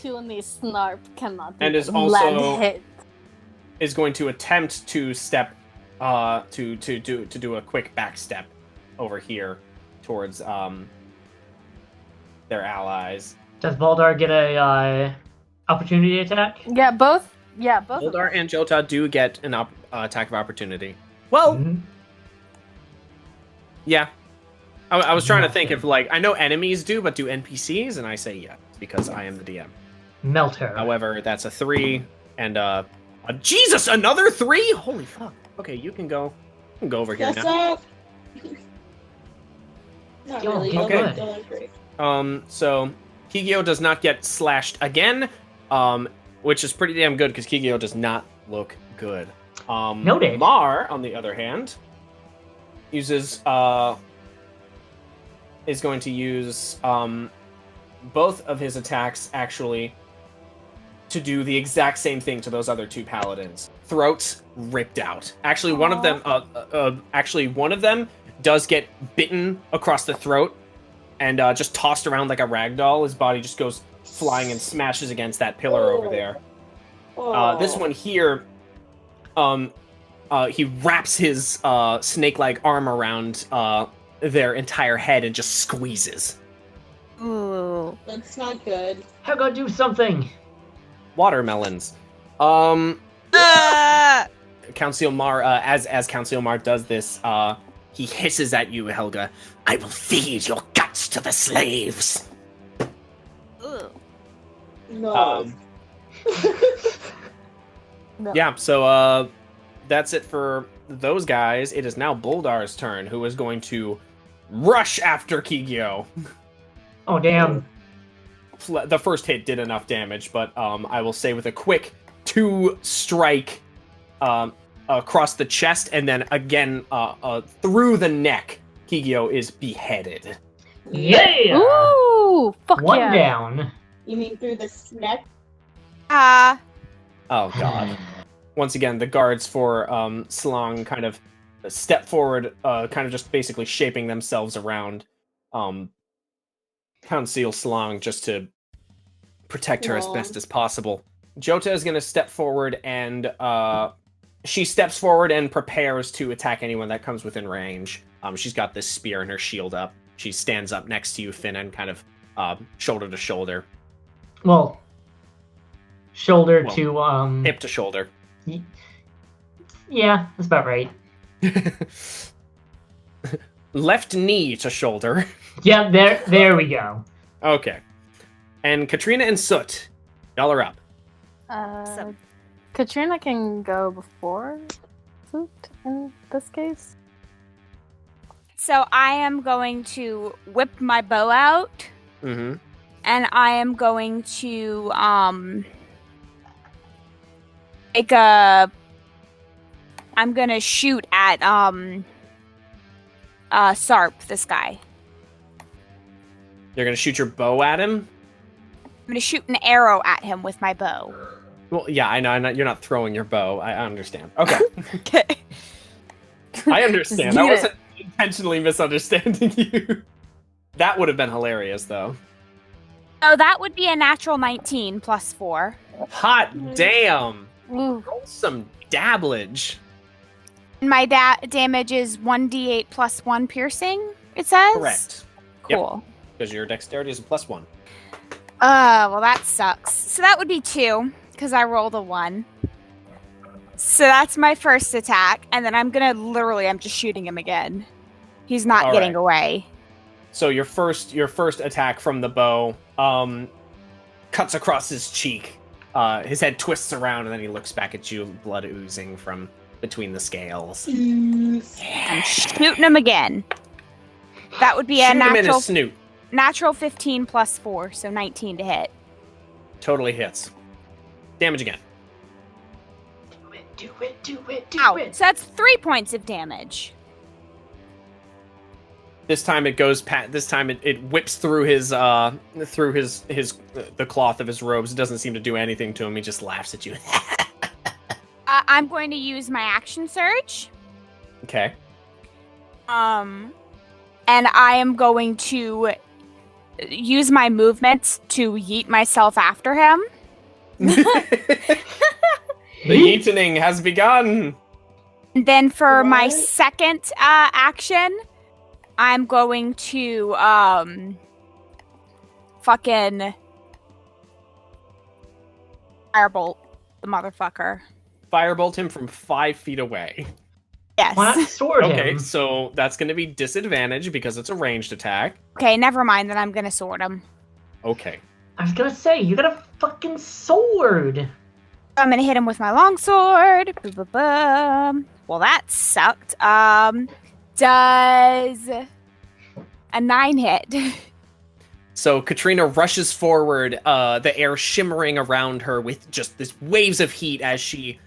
[SPEAKER 6] Puny Snarp cannot be
[SPEAKER 1] And is
[SPEAKER 6] land
[SPEAKER 1] also-
[SPEAKER 6] hit.
[SPEAKER 1] Is going to attempt to step, to do a quick back step over here towards their allies.
[SPEAKER 2] Does Baldar get a opportunity attack?
[SPEAKER 6] Yeah, both. Yeah, both. of
[SPEAKER 1] Boldar
[SPEAKER 6] them.
[SPEAKER 1] and Jota do get an attack of opportunity. Well,
[SPEAKER 2] Mhm.
[SPEAKER 1] yeah. I was trying to think if, like, I know enemies do, but do NPCs? And I say yes, because I am the DM.
[SPEAKER 2] Melt her.
[SPEAKER 1] However, that's a 3, and Jesus, another 3? Holy fuck. Okay, you can go. You can go over here
[SPEAKER 4] Yes,
[SPEAKER 1] now.
[SPEAKER 4] up. Not
[SPEAKER 2] Yo,
[SPEAKER 4] really.
[SPEAKER 2] get
[SPEAKER 1] good.
[SPEAKER 4] Going great.
[SPEAKER 1] So Kigyo does not get slashed again, which is pretty damn good because Kigyo does not look good.
[SPEAKER 2] Noted.
[SPEAKER 1] Mar, on the other hand, uses is going to use both of his attacks actually to do the exact same thing to those other 2 paladins. Throats ripped out. Actually, one of them does get bitten across the throat and just tossed around like a ragdoll. His body just goes flying and smashes against that pillar over there. This one here, he wraps his snake-like arm around their entire head and just squeezes.
[SPEAKER 5] Ooh.
[SPEAKER 4] That's not good.
[SPEAKER 2] Helga, do something.
[SPEAKER 1] Watermelons. Count Mar, as Count Mar does this, he hisses at you, Helga. I will feed your guts to the slaves.
[SPEAKER 5] Ooh.
[SPEAKER 4] No.
[SPEAKER 6] No.
[SPEAKER 1] Yeah, so that's it for those guys. It is now Boldar's turn, who is going to rush after Kigyo.
[SPEAKER 2] Oh, damn.
[SPEAKER 1] The first hit did enough damage, but I will say with a quick 2 strike across the chest, and then again through the neck, Kigyo is beheaded.
[SPEAKER 2] Yeah!
[SPEAKER 6] Ooh, fuck
[SPEAKER 2] One
[SPEAKER 6] yeah.
[SPEAKER 2] down.
[SPEAKER 4] You mean through the neck?
[SPEAKER 1] Oh god. Once again, the guards for Slong kind of step forward, kind of just basically shaping themselves around Council Slong just to protect her as best as possible. Jota is going to step forward, and she steps forward and prepares to attack anyone that comes within range. She's got this spear and her shield up. She stands up next to you, Finnan, kind of shoulder to shoulder.
[SPEAKER 2] Well, shoulder to,
[SPEAKER 1] hip to shoulder.
[SPEAKER 2] Yeah, that's about right.
[SPEAKER 1] Left knee to shoulder.
[SPEAKER 2] Yeah, there we go.
[SPEAKER 1] Okay. And Katrina and Soot, y'all are up.
[SPEAKER 5] So-
[SPEAKER 6] Katrina can go before Soot in this case.
[SPEAKER 5] So I am going to whip my bow out,
[SPEAKER 1] Mm-hmm.
[SPEAKER 5] and I am going to make a. I'm gonna shoot at Sarp, this guy.
[SPEAKER 1] You're gonna shoot your bow at him?
[SPEAKER 5] I'm gonna shoot an arrow at him with my bow.
[SPEAKER 1] Well, yeah, I know. You're not throwing your bow. I understand. Okay.
[SPEAKER 5] Okay.
[SPEAKER 1] I understand.
[SPEAKER 6] Just
[SPEAKER 1] I
[SPEAKER 6] eat
[SPEAKER 1] wasn't intentionally misunderstanding you. That would have been hilarious, though.
[SPEAKER 5] So that would be a natural 19 plus 4.
[SPEAKER 1] Hot damn!
[SPEAKER 6] Ooh.
[SPEAKER 1] Roll some dabblage.
[SPEAKER 5] My damage is 1d8 plus 1 piercing, it says?
[SPEAKER 1] Correct. Yep.
[SPEAKER 5] Cool.
[SPEAKER 1] Because your dexterity is a +1.
[SPEAKER 5] Well, that sucks. So that would be 2, because I rolled a 1. So that's my first attack, and then I'm just shooting him again. He's not
[SPEAKER 1] All
[SPEAKER 5] getting
[SPEAKER 1] right.
[SPEAKER 5] away.
[SPEAKER 1] So your first attack from the bow cuts across his cheek. His head twists around, and then he looks back at you, blood oozing from between the scales.
[SPEAKER 5] I'm shooting him again. That would be a
[SPEAKER 1] Shoot him in
[SPEAKER 5] natural
[SPEAKER 1] his snoot.
[SPEAKER 5] natural 15 plus 4, so 19 to hit.
[SPEAKER 1] Totally hits. Damage again.
[SPEAKER 2] Do it.
[SPEAKER 5] Ow. So that's 3 points of damage.
[SPEAKER 1] This time it goes this time it whips through his the cloth of his robes. It doesn't seem to do anything to him. He just laughs at you.
[SPEAKER 5] I'm going to use my action surge.
[SPEAKER 1] Okay.
[SPEAKER 5] And I am going to use my movement to yeet myself after him.
[SPEAKER 1] The yeetening has begun.
[SPEAKER 5] And then for my
[SPEAKER 4] What?
[SPEAKER 5] second action, I'm going to fucking firebolt the motherfucker.
[SPEAKER 1] Firebolt him from 5 feet away.
[SPEAKER 5] Yes.
[SPEAKER 2] Why not sword
[SPEAKER 1] Okay,
[SPEAKER 2] him?
[SPEAKER 1] so that's going to be disadvantage because it's a ranged attack.
[SPEAKER 5] Okay, never mind. Then I'm gonna sword him.
[SPEAKER 1] Okay.
[SPEAKER 2] I was gonna say, you got a fucking sword.
[SPEAKER 5] I'm gonna hit him with my longsword. Boom. Well, that sucked. Does a 9 hit?
[SPEAKER 1] So Katrina rushes forward, the air shimmering around her with just this waves of heat as she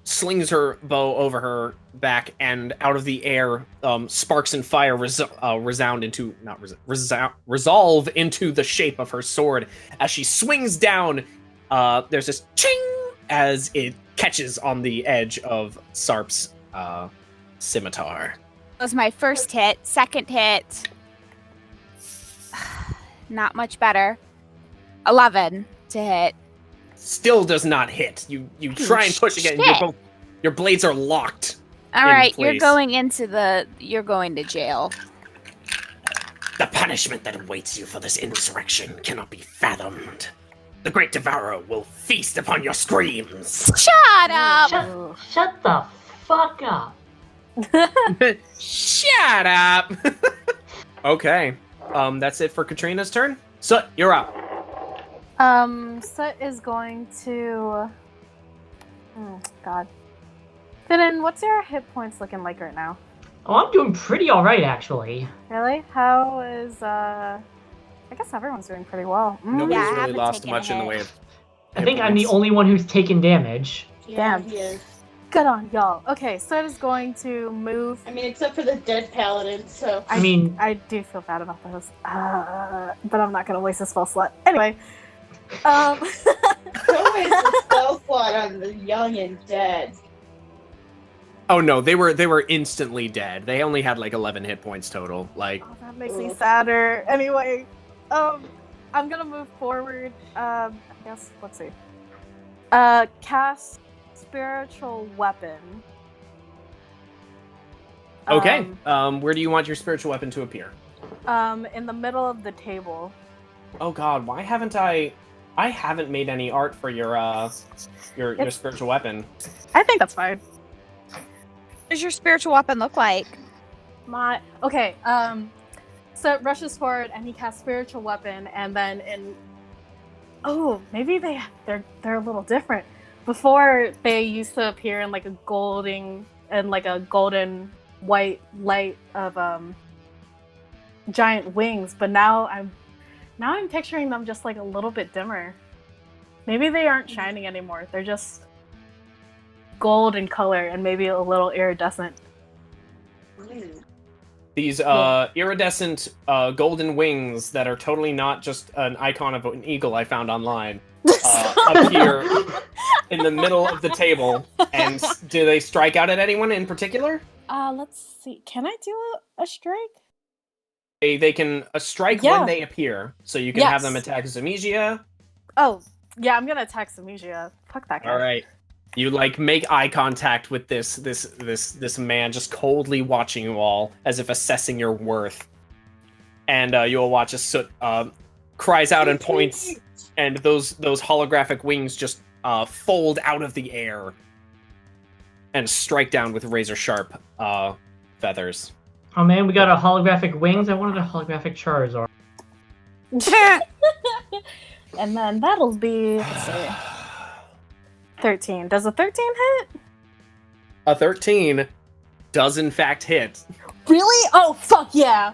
[SPEAKER 1] slings her bow over her back, and out of the air, sparks and fire resolve into the shape of her sword. As she swings down, there's this ching as it catches on the edge of Sarp's scimitar.
[SPEAKER 5] That was my first hit. Second hit. Not much better. 11 to hit.
[SPEAKER 1] Still does not hit. You try and push again.
[SPEAKER 5] Shit.
[SPEAKER 1] Your blades are locked.
[SPEAKER 5] All
[SPEAKER 1] in
[SPEAKER 5] right, you're
[SPEAKER 1] place.
[SPEAKER 5] you're going to jail.
[SPEAKER 1] The punishment that awaits you for this insurrection cannot be fathomed. The Great Devourer will feast upon your screams.
[SPEAKER 5] Shut up!
[SPEAKER 2] Shut the fuck up.
[SPEAKER 1] Shut up. Okay. That's it for Katrina's turn. So you're up.
[SPEAKER 6] Soot is going to. God. Finn, what's your hit points looking like right now?
[SPEAKER 2] Oh, I'm doing pretty alright, actually.
[SPEAKER 6] Really? How is I guess everyone's doing pretty well.
[SPEAKER 1] Nobody's
[SPEAKER 5] Yeah, I
[SPEAKER 1] really
[SPEAKER 5] haven't
[SPEAKER 1] lost
[SPEAKER 5] taken
[SPEAKER 1] much
[SPEAKER 5] a
[SPEAKER 1] in the
[SPEAKER 5] hit.
[SPEAKER 1] way of.
[SPEAKER 2] I think I'm the only one who's taken damage.
[SPEAKER 4] Yeah,
[SPEAKER 6] Damn.
[SPEAKER 4] he is.
[SPEAKER 6] Good on y'all. Okay, Soot is going to move.
[SPEAKER 4] I mean, except for the dead paladin, so.
[SPEAKER 2] I mean,
[SPEAKER 6] I do feel bad about those, but I'm not gonna waste a spell slot. Anyway,
[SPEAKER 4] Don't waste the spell slot on the young and dead.
[SPEAKER 1] Oh no, they were instantly dead. They only had like 11 hit points total. Like,
[SPEAKER 6] oh, that makes me sadder. Anyway, I'm gonna move forward. I guess let's see. Cast spiritual weapon.
[SPEAKER 1] okay. Where do you want your spiritual weapon to appear?
[SPEAKER 6] In the middle of the table.
[SPEAKER 1] Oh God, why haven't I haven't made any art for your spiritual weapon.
[SPEAKER 6] I think that's fine.
[SPEAKER 5] What does your spiritual weapon look like?
[SPEAKER 6] Okay. So it rushes forward and he casts spiritual weapon, and then maybe they're a little different. Before they used to appear in like a golden white light of giant wings, but now I'm picturing them just like a little bit dimmer. Maybe they aren't shining anymore. They're just gold in color and maybe a little iridescent.
[SPEAKER 1] These iridescent golden wings that are totally not just an icon of an eagle I found online appear in the middle of the table. And do they strike out at anyone in particular?
[SPEAKER 6] Let's see. Can I do a strike?
[SPEAKER 1] They can strike
[SPEAKER 6] Yeah.
[SPEAKER 1] when they appear, so you can have them attack Zemesia.
[SPEAKER 6] Oh, yeah, I'm gonna attack Zemesia. Fuck that guy.
[SPEAKER 1] All right. You make eye contact with this man just coldly watching you all as if assessing your worth, and you'll watch as Soot cries out and points, and those holographic wings just fold out of the air and strike down with razor sharp feathers.
[SPEAKER 2] oh man, we got a holographic wings. I wanted a holographic Charizard.
[SPEAKER 6] And then that'll be, let's see, 13. Does a 13 hit?
[SPEAKER 1] A 13 does in fact hit.
[SPEAKER 6] Really? Oh, fuck yeah.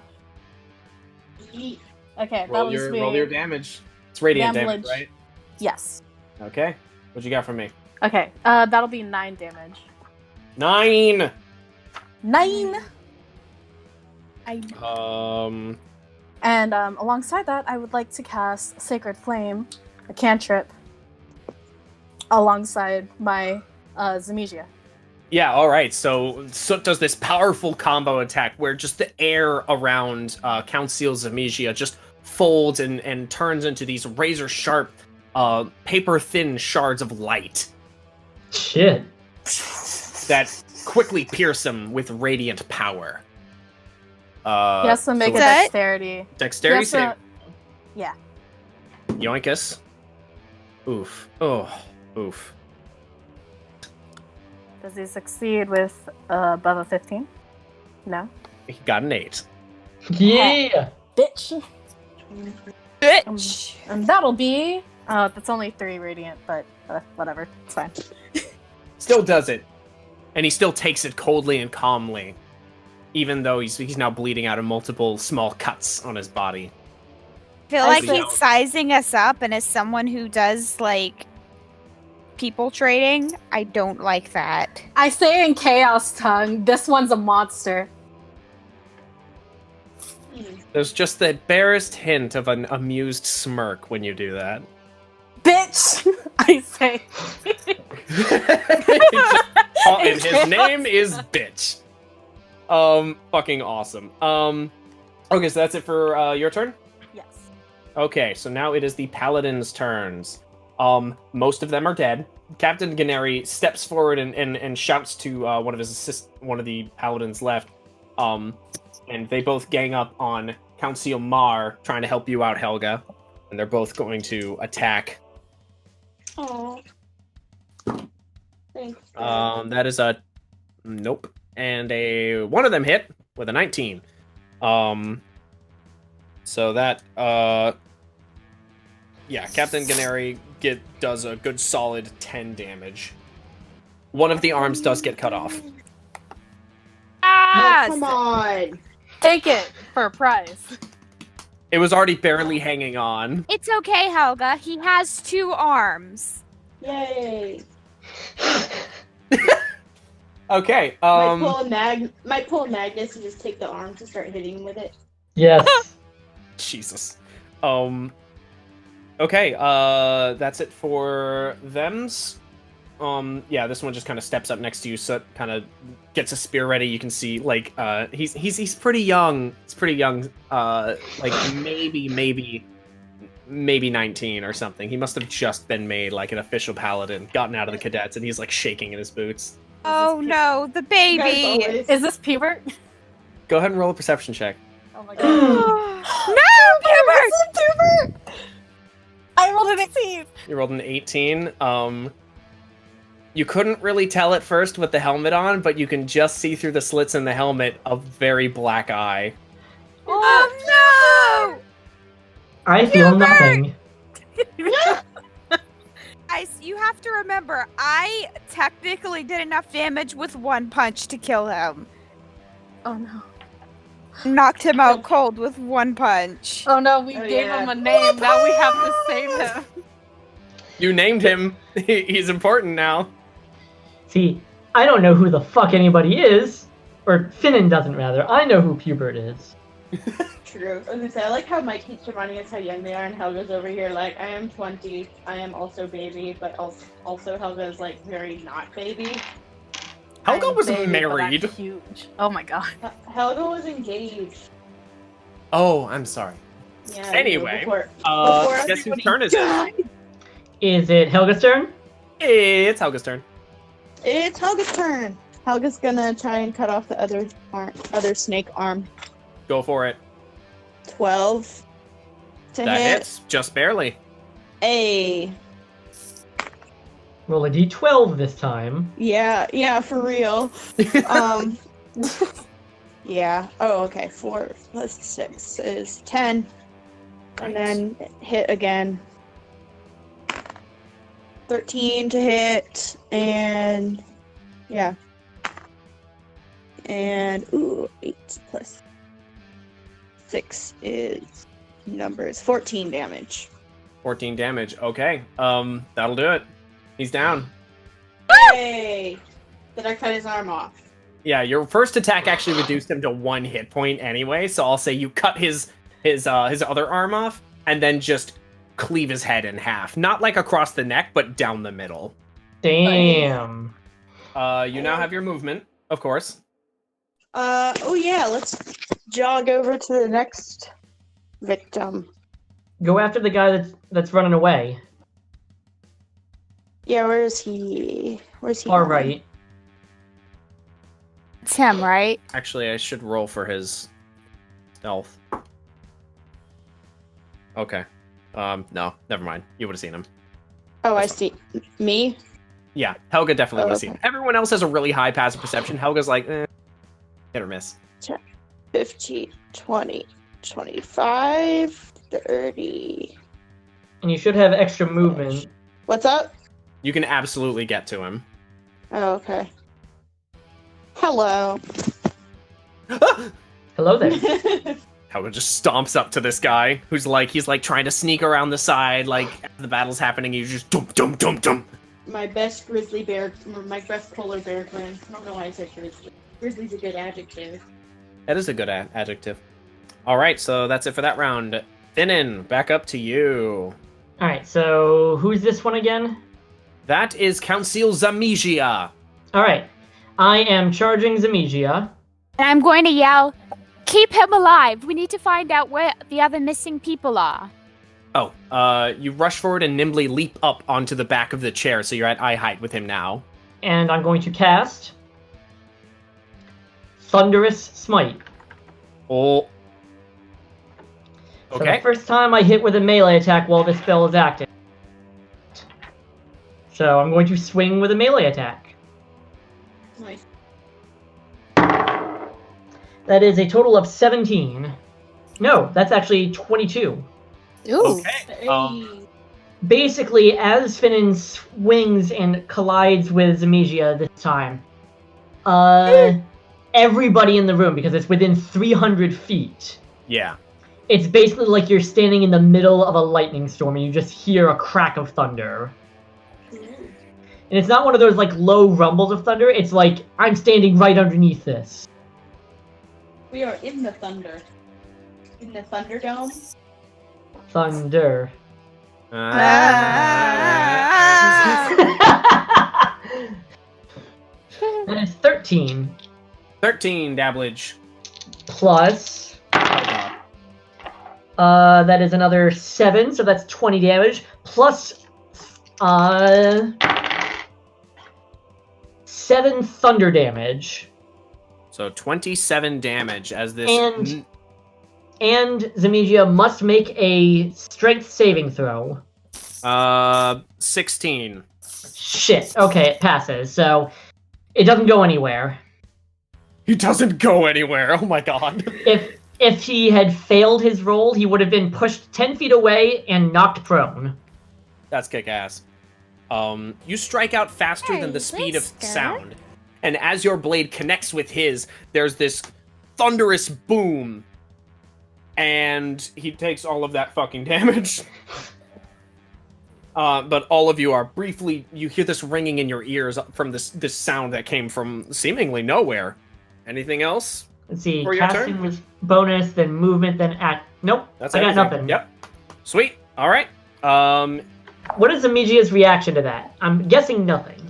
[SPEAKER 4] Yeet.
[SPEAKER 6] Okay,
[SPEAKER 1] Roll
[SPEAKER 6] that was me.
[SPEAKER 1] your damage. It's radiant damage,
[SPEAKER 6] Damage.
[SPEAKER 1] right?
[SPEAKER 6] Yes.
[SPEAKER 1] Okay. What you got from me?
[SPEAKER 6] Okay, that'll be 9 damage.
[SPEAKER 1] 9.
[SPEAKER 6] 9!
[SPEAKER 1] And
[SPEAKER 6] And alongside that, I would like to cast Sacred Flame, a cantrip, alongside my Zemesia.
[SPEAKER 1] yeah, all right. So Soot does this powerful combo attack where just the air around Count Seal Zemesia just folds and turns into these razor sharp, paper thin shards of light
[SPEAKER 2] Shit.
[SPEAKER 1] that quickly pierce him with radiant power.
[SPEAKER 6] He has to make a
[SPEAKER 5] Set.
[SPEAKER 6] dexterity.
[SPEAKER 1] Dexterity
[SPEAKER 6] He has
[SPEAKER 1] save.
[SPEAKER 6] Yeah.
[SPEAKER 1] Yoinkus. Oof. Oh. Oof.
[SPEAKER 6] Does he succeed with above a 15? No.
[SPEAKER 1] He got an 8.
[SPEAKER 2] Yeah.
[SPEAKER 6] Bitch.
[SPEAKER 5] Bitch.
[SPEAKER 6] And that'll be. That's only 3 radiant, but whatever. It's fine.
[SPEAKER 1] Still does it. And he still takes it coldly and calmly. Even though he's now bleeding out of multiple small cuts on his body.
[SPEAKER 5] I feel
[SPEAKER 6] I
[SPEAKER 5] like
[SPEAKER 6] see.
[SPEAKER 5] he's sizing us up, and as someone who does, like, people trading, I don't like that.
[SPEAKER 6] I say in Chaos Tongue, this one's a monster.
[SPEAKER 1] There's just the barest hint of an amused smirk when you do that.
[SPEAKER 6] Bitch! I say.
[SPEAKER 1] And his name is Bitch. Fucking awesome. Okay, so that's it for your turn?
[SPEAKER 6] Yes.
[SPEAKER 1] Okay, so now it is the Paladins' turns. Most of them are dead. Captain Ganeri steps forward and shouts to one of the Paladins left. And they both gang up on Council Mar, trying to help you out, Helga. And they're both going to attack.
[SPEAKER 4] Oh. Thanks.
[SPEAKER 1] That is a nope. And one of them hit with a 19. So that Captain Ganeri does a good solid 10 damage. One of the arms does get cut off.
[SPEAKER 5] Ah!
[SPEAKER 4] Oh, come on.
[SPEAKER 6] Take it for a prize.
[SPEAKER 1] It was already barely hanging on.
[SPEAKER 5] It's okay, Helga. He has 2 arms.
[SPEAKER 4] Yay.
[SPEAKER 1] Okay.
[SPEAKER 4] Might pull a Magnus and just take the arms and start hitting with it.
[SPEAKER 2] Yes.
[SPEAKER 1] Jesus. Okay. That's it for thems. This one just kind of steps up next to you, so it kind of gets a spear ready. You can see, like, he's pretty young. It's pretty young. Like maybe 19 or something. He must have just been made like an official paladin, gotten out of the cadets, and he's like shaking in his boots.
[SPEAKER 5] Oh no, the baby!
[SPEAKER 6] Is this Pubert?
[SPEAKER 1] Go ahead and roll a perception check.
[SPEAKER 6] Oh my
[SPEAKER 5] No,
[SPEAKER 6] god.
[SPEAKER 5] Pubert!
[SPEAKER 6] I rolled an 18!
[SPEAKER 1] You rolled an 18. You couldn't really tell at first with the helmet on, but you can just see through the slits in the helmet a very black eye.
[SPEAKER 5] Oh no!
[SPEAKER 2] I feel nothing.
[SPEAKER 5] Guys, you have to remember, I technically did enough damage with 1 punch to kill him.
[SPEAKER 6] Oh no.
[SPEAKER 5] Knocked him out cold with 1 punch.
[SPEAKER 6] Oh no, we gave him a name. Now we have to save him.
[SPEAKER 1] You named him. He's important now.
[SPEAKER 2] See, I don't know who the fuck anybody is. Or Finnan doesn't, rather. I know who Pubert is.
[SPEAKER 4] True. I was gonna say, I like how Mike keeps reminding us how young they are, and Helga's over here like, I am 20, I am also baby, but also Helga's like very not baby.
[SPEAKER 1] Helga was
[SPEAKER 6] Baby, but
[SPEAKER 1] married.
[SPEAKER 6] that's huge. Oh my god.
[SPEAKER 4] Helga was engaged.
[SPEAKER 1] Oh, I'm sorry.
[SPEAKER 4] Yeah.
[SPEAKER 1] Anyway,
[SPEAKER 4] before
[SPEAKER 1] guess whose turn is it?
[SPEAKER 2] Is it Helga's turn?
[SPEAKER 1] It's Helga's turn.
[SPEAKER 4] It's Helga's turn. Helga's gonna try and cut off the other snake arm.
[SPEAKER 1] Go for it.
[SPEAKER 4] 12 to
[SPEAKER 1] That
[SPEAKER 4] hit.
[SPEAKER 1] hits just barely.
[SPEAKER 4] A.
[SPEAKER 2] Roll a d12 this time.
[SPEAKER 4] Yeah, for real. Yeah. Oh, okay. 4 plus 6 is 10. And then hit again. 13 to hit, and yeah. And 8 plus 6 is numbers. 14 damage.
[SPEAKER 1] 14 damage. Okay. That'll do it. He's down.
[SPEAKER 4] Yay! Did I cut his arm off?
[SPEAKER 1] Yeah, your first attack actually reduced him to 1 hit point anyway, so I'll say you cut his other arm off and then just cleave his head in half. Not like across the neck, but down the middle.
[SPEAKER 2] Damn.
[SPEAKER 1] You now have your movement, of course.
[SPEAKER 4] Oh yeah, let's jog over to the next victim.
[SPEAKER 2] Go after the guy that's running away.
[SPEAKER 4] Yeah, where is he? Where's he?
[SPEAKER 2] Far
[SPEAKER 4] going?
[SPEAKER 2] right.
[SPEAKER 5] It's him, right?
[SPEAKER 1] Actually, I should roll for his stealth. Okay. No, never mind. You would have seen him.
[SPEAKER 4] Oh, I see. Me?
[SPEAKER 1] Yeah, Helga definitely would have
[SPEAKER 4] Okay.
[SPEAKER 1] seen him. Everyone else has a really high passive perception. Helga's like, hit or miss.
[SPEAKER 4] 15, 20, 25, 30.
[SPEAKER 2] And you should have extra movement.
[SPEAKER 4] What's up?
[SPEAKER 1] You can absolutely get to him.
[SPEAKER 4] Oh, okay. Hello.
[SPEAKER 2] Hello there.
[SPEAKER 1] Helga just stomps up to this guy who's like, he's like trying to sneak around the side, like as the battle's happening, you just dump, dump, dump, dump.
[SPEAKER 4] My best grizzly bear, my best polar bear friend. I don't know why I said grizzly. Grizzly's a good adjective.
[SPEAKER 1] That is a good adjective. All right, so that's it for that round. Finnan, back up to you.
[SPEAKER 2] Alright, so who's this one again?
[SPEAKER 1] That is Council Zamigia.
[SPEAKER 2] Alright. I am charging Zamigia.
[SPEAKER 5] And I'm going to yell, keep him alive. We need to find out where the other missing people are.
[SPEAKER 1] Oh, you rush forward and nimbly leap up onto the back of the chair, so you're at eye height with him now.
[SPEAKER 2] And I'm going to cast Thunderous Smite.
[SPEAKER 1] Oh.
[SPEAKER 2] So
[SPEAKER 1] Okay.
[SPEAKER 2] the first time I hit with a melee attack while this spell is active. So I'm going to swing with a melee attack.
[SPEAKER 4] Nice.
[SPEAKER 2] That is a total of 17. No, that's actually 22.
[SPEAKER 6] Ooh.
[SPEAKER 1] Okay.
[SPEAKER 2] Basically, as Finnan swings and collides with Zamigia this time, everybody in the room, because it's within 300 feet,
[SPEAKER 1] Yeah.
[SPEAKER 2] it's basically like you're standing in the middle of a lightning storm and you just hear a crack of thunder. And it's not one of those like low rumbles of thunder, it's like, I'm standing right underneath this.
[SPEAKER 4] We are in the thunder. In the Thunderdome.
[SPEAKER 2] Thunder.
[SPEAKER 1] Ah.
[SPEAKER 2] That is 13.
[SPEAKER 1] 13 damage.
[SPEAKER 2] Plus, that is another 7, so that's 20 damage. Plus, 7 thunder damage.
[SPEAKER 1] So 27 damage as this...
[SPEAKER 2] And Zamigia must make a strength saving throw.
[SPEAKER 1] 16.
[SPEAKER 2] Shit. Okay, it passes. So it doesn't go anywhere.
[SPEAKER 1] He doesn't go anywhere. Oh my god.
[SPEAKER 2] If he had failed his roll, he would have been pushed 10 feet away and knocked prone.
[SPEAKER 1] That's kick-ass. You strike out faster than the speed of sound. And as your blade connects with his, there's this thunderous boom. And he takes all of that fucking damage. But all of you are briefly... You hear this ringing in your ears from this sound that came from seemingly nowhere. Anything else?
[SPEAKER 2] Let's see.
[SPEAKER 1] For your
[SPEAKER 2] Casting
[SPEAKER 1] turn?
[SPEAKER 2] was bonus, then movement, then act. Nope.
[SPEAKER 1] That's
[SPEAKER 2] I got
[SPEAKER 1] everything.
[SPEAKER 2] nothing.
[SPEAKER 1] Yep. Sweet. All right.
[SPEAKER 2] What is Zamigia's reaction to that? I'm guessing nothing.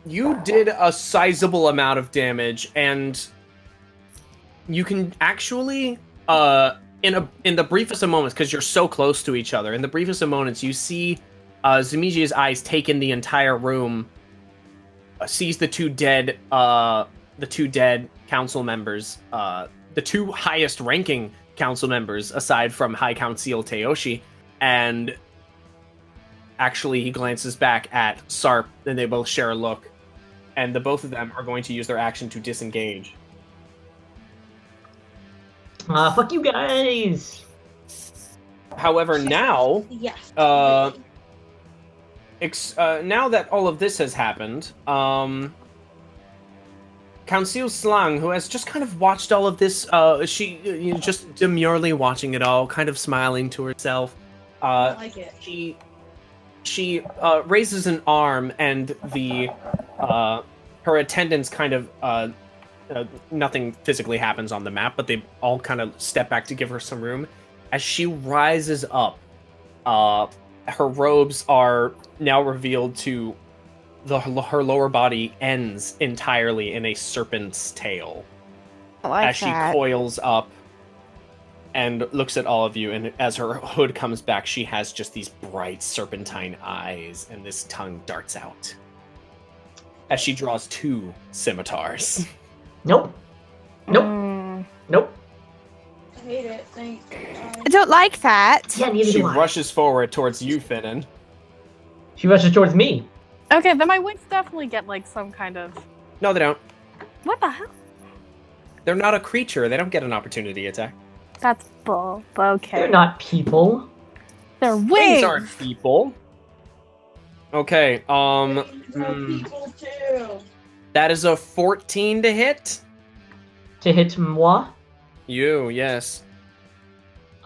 [SPEAKER 1] You did a sizable amount of damage, and you can actually, in the briefest of moments, because you're so close to each other, in the briefest of moments, you see Zamigia's eyes take in the entire room, sees the two dead council members, the two highest ranking council members aside from High Council Teoshi, and actually he glances back at Sarp, and they both share a look, and the both of them are going to use their action to disengage.
[SPEAKER 2] Fuck you guys!
[SPEAKER 1] However, now,
[SPEAKER 4] Yeah.
[SPEAKER 1] now that all of this has happened, Council Slang, who has just kind of watched all of this, she just demurely watching it all, kind of smiling to herself.
[SPEAKER 4] I like it.
[SPEAKER 1] She raises an arm, and the her attendants kind of nothing physically happens on the map, but they all kind of step back to give her some room. As she rises up, her robes are now revealed to her lower body ends entirely in a serpent's tail.
[SPEAKER 5] I like
[SPEAKER 1] as she
[SPEAKER 5] that.
[SPEAKER 1] coils up and looks at all of you, and as her hood comes back, she has just these bright serpentine eyes, and this tongue darts out. As she draws 2 scimitars.
[SPEAKER 2] Nope. Nope. Nope.
[SPEAKER 4] I hate it. Thanks.
[SPEAKER 5] I don't like that.
[SPEAKER 2] Yeah, neither
[SPEAKER 1] She
[SPEAKER 2] do I.
[SPEAKER 1] rushes forward towards you, Finnan.
[SPEAKER 2] She rushes towards me.
[SPEAKER 6] Okay, then my wings definitely get like some kind of.
[SPEAKER 1] No, they don't.
[SPEAKER 6] What the hell?
[SPEAKER 1] They're not a creature. They don't get an opportunity attack.
[SPEAKER 6] That's bull. Okay.
[SPEAKER 2] They're not people.
[SPEAKER 6] They're wings.
[SPEAKER 1] These aren't people. Okay,
[SPEAKER 4] People too.
[SPEAKER 1] that is a 14 to hit.
[SPEAKER 2] To hit moi?
[SPEAKER 1] You, yes.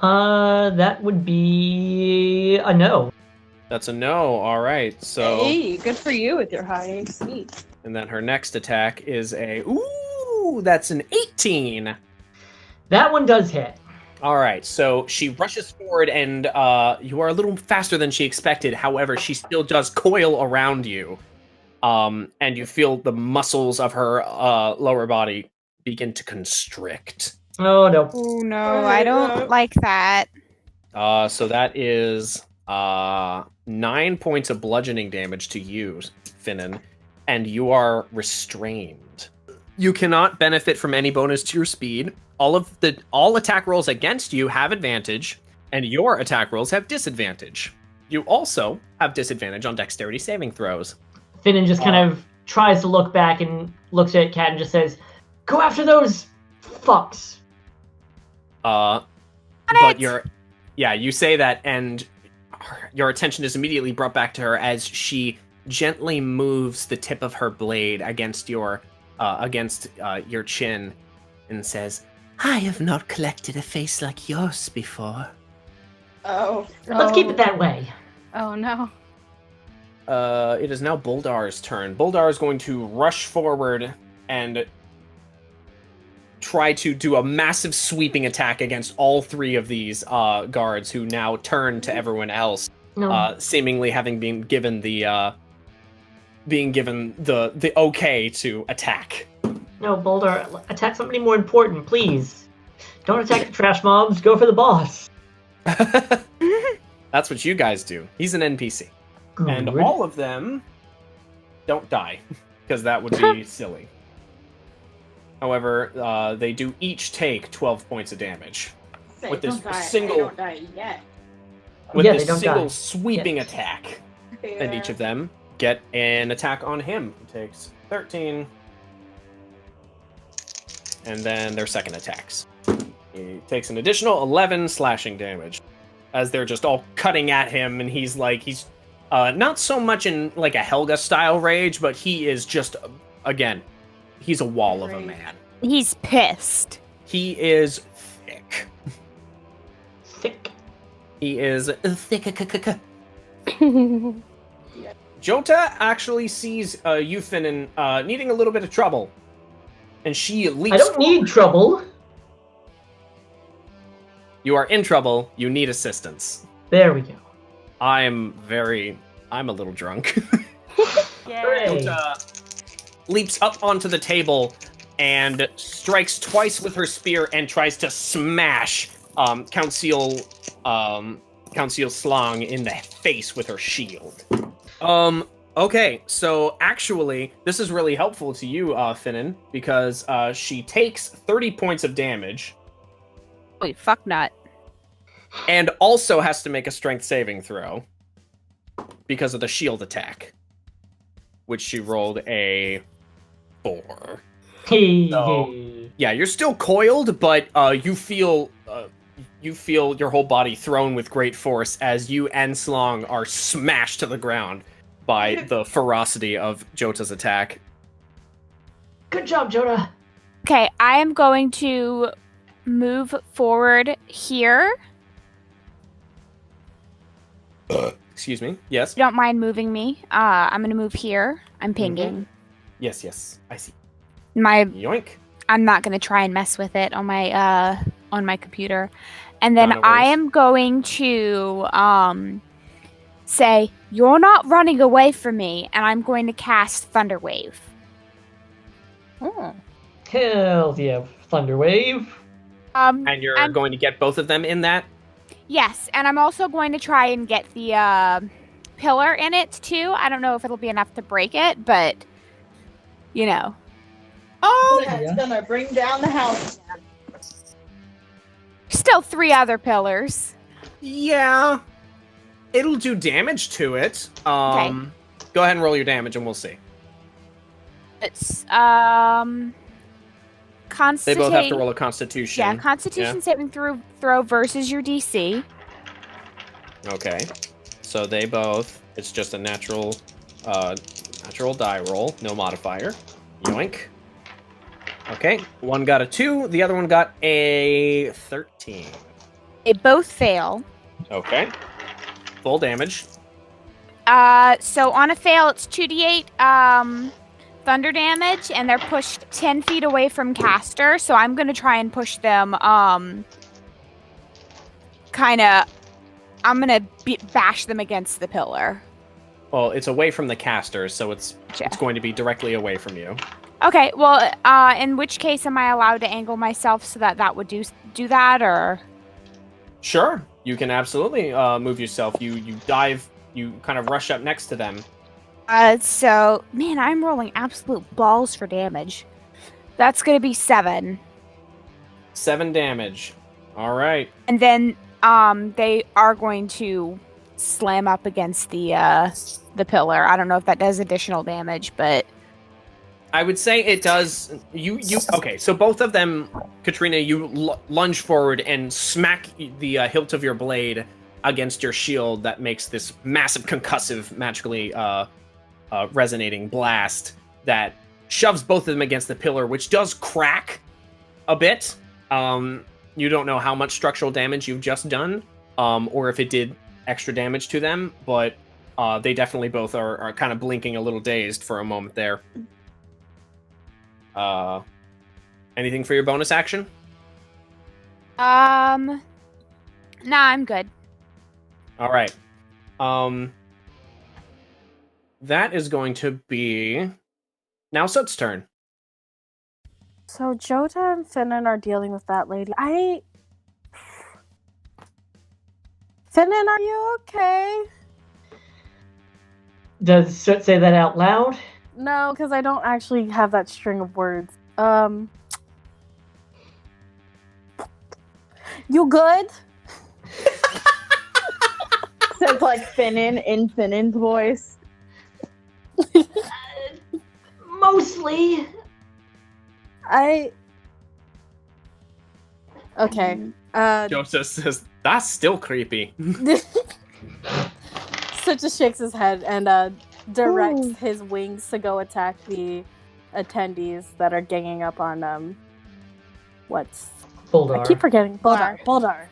[SPEAKER 2] That would be a no.
[SPEAKER 1] That's a no. All right. So,
[SPEAKER 4] Hey, good for you with your high AC.
[SPEAKER 1] and then her next attack is a that's an 18.
[SPEAKER 2] That one does hit.
[SPEAKER 1] All right. So she rushes forward, and you are a little faster than she expected. However, she still does coil around you, and you feel the muscles of her lower body begin to constrict.
[SPEAKER 2] Oh no.
[SPEAKER 5] Oh no, I don't like that.
[SPEAKER 1] So that is 9 points of bludgeoning damage to you, Finnan, and you are restrained. You cannot benefit from any bonus to your speed. All attack rolls against you have advantage, and your attack rolls have disadvantage. You also have disadvantage on dexterity saving throws.
[SPEAKER 2] Finnan just kind of tries to look back and looks at Cat and just says, "Go after those fucks."
[SPEAKER 1] But you say that, and your attention is immediately brought back to her as she gently moves the tip of her blade against your chin, and says, "I have not collected a face like yours before."
[SPEAKER 4] Oh.
[SPEAKER 2] Let's keep it that way.
[SPEAKER 6] Oh no.
[SPEAKER 1] It is now Buldar's turn. Buldar is going to rush forward and try to do a massive sweeping attack against all 3 of these guards, who now turn to everyone else,
[SPEAKER 2] No.
[SPEAKER 1] seemingly having been given the okay to attack.
[SPEAKER 2] No, Boulder, attack somebody more important, please. Don't attack the trash mobs, go for the boss.
[SPEAKER 1] That's what you guys do. He's an NPC. And
[SPEAKER 2] Good.
[SPEAKER 1] all of them don't die, because that would be silly. However, they do each take 12 points of damage. With this single-
[SPEAKER 4] They don't die yet.
[SPEAKER 1] With
[SPEAKER 2] Yeah,
[SPEAKER 1] this
[SPEAKER 2] they don't
[SPEAKER 1] single
[SPEAKER 2] die.
[SPEAKER 1] sweeping
[SPEAKER 2] Yes.
[SPEAKER 1] attack. And each of them get an attack on him. He takes 13. And then their second attacks. He takes an additional 11 slashing damage. As they're just all cutting at him, and he's not so much in like a Helga style rage, but he is just, again, he's a wall of a man.
[SPEAKER 5] He's pissed.
[SPEAKER 1] He is thick.
[SPEAKER 2] Thick.
[SPEAKER 1] He is thick. Jota actually sees you, Finnan, needing a little bit of trouble. And she leaps
[SPEAKER 2] I don't need trouble.
[SPEAKER 1] You are in trouble. You need assistance.
[SPEAKER 2] There we go.
[SPEAKER 1] I'm a little drunk.
[SPEAKER 2] Hooray.
[SPEAKER 1] Jota leaps up onto the table and strikes twice with her spear and tries to smash Count Seal Slang in the face with her shield. Okay, so actually, this is really helpful to you, Finnan, because she takes 30 points of damage
[SPEAKER 5] Wait, fuck nut.
[SPEAKER 1] and also has to make a strength saving throw because of the shield attack, which she rolled a 4. So, yeah, you're still coiled, but you feel your whole body thrown with great force as you and Slong are smashed to the ground by the ferocity of Jota's attack.
[SPEAKER 2] Good job, Jonah.
[SPEAKER 5] Okay, I am going to move forward here.
[SPEAKER 1] Excuse me. Yes.
[SPEAKER 5] If you don't mind moving me. I'm gonna move here. I'm pinging.
[SPEAKER 1] Yes. I see.
[SPEAKER 5] My
[SPEAKER 1] Yoink.
[SPEAKER 5] I'm not gonna try and mess with it on my computer. And then
[SPEAKER 1] No worries.
[SPEAKER 5] I am going to say, "You're not running away from me," and I'm going to cast Thunderwave.
[SPEAKER 6] Oh.
[SPEAKER 2] Hell yeah, Thunderwave.
[SPEAKER 1] And you're going to get both of them in that?
[SPEAKER 5] Yes, and I'm also going to try and get the pillar in it too. I don't know if it'll be enough to break it, but you know.
[SPEAKER 4] Oh, it's gonna bring down the house.
[SPEAKER 5] Still 3 other pillars.
[SPEAKER 1] Yeah. It'll do damage to it.
[SPEAKER 5] Okay.
[SPEAKER 1] Go ahead and roll your damage and we'll see.
[SPEAKER 5] It's
[SPEAKER 1] They both have to roll a constitution.
[SPEAKER 5] Yeah, constitution saving throw versus your DC.
[SPEAKER 1] Okay. So they both, it's just a natural die roll, no modifier. Yoink. Okay, one got a 2, the other one got a 13.
[SPEAKER 5] They both fail.
[SPEAKER 1] Okay. Full damage.
[SPEAKER 5] So on a fail, it's 2d8 thunder damage, and they're pushed 10 feet away from caster, so I'm going to try and push them, I'm going to bash them against the pillar.
[SPEAKER 1] Well, it's away from the caster, so it's going to be directly away from you.
[SPEAKER 5] Okay, well, in which case am I allowed to angle myself so that would do that, or?
[SPEAKER 1] Sure, you can absolutely move yourself. You dive, you kind of rush up next to them.
[SPEAKER 5] So, man, I'm rolling absolute balls for damage. That's going to be 7.
[SPEAKER 1] 7 damage. All right.
[SPEAKER 5] And then they are going to slam up against the pillar. I don't know if that does additional damage, but
[SPEAKER 1] I would say it does. Okay, so both of them, Katrina, you lunge forward and smack the hilt of your blade against your shield that makes this massive concussive, magically resonating blast that shoves both of them against the pillar, which does crack a bit. You don't know how much structural damage you've just done, or if it did extra damage to them, but they definitely both are kind of blinking a little dazed for a moment there. Anything for your bonus action?
[SPEAKER 5] Nah, I'm good.
[SPEAKER 1] All right. That is going to be now Soot's turn.
[SPEAKER 6] So Jota and Finnan are dealing with that lady. Finnan, are you okay?
[SPEAKER 2] Does Soot say that out loud?
[SPEAKER 6] No, because I don't actually have that string of words. You good?
[SPEAKER 4] Says like Finnan in Finnan's voice.
[SPEAKER 2] Mostly.
[SPEAKER 6] Okay.
[SPEAKER 1] Joseph says, that's still creepy.
[SPEAKER 6] So just shakes his head and directs his wings to go attack the attendees that are ganging up on what's
[SPEAKER 2] Boldar.
[SPEAKER 6] I keep forgetting Boldar.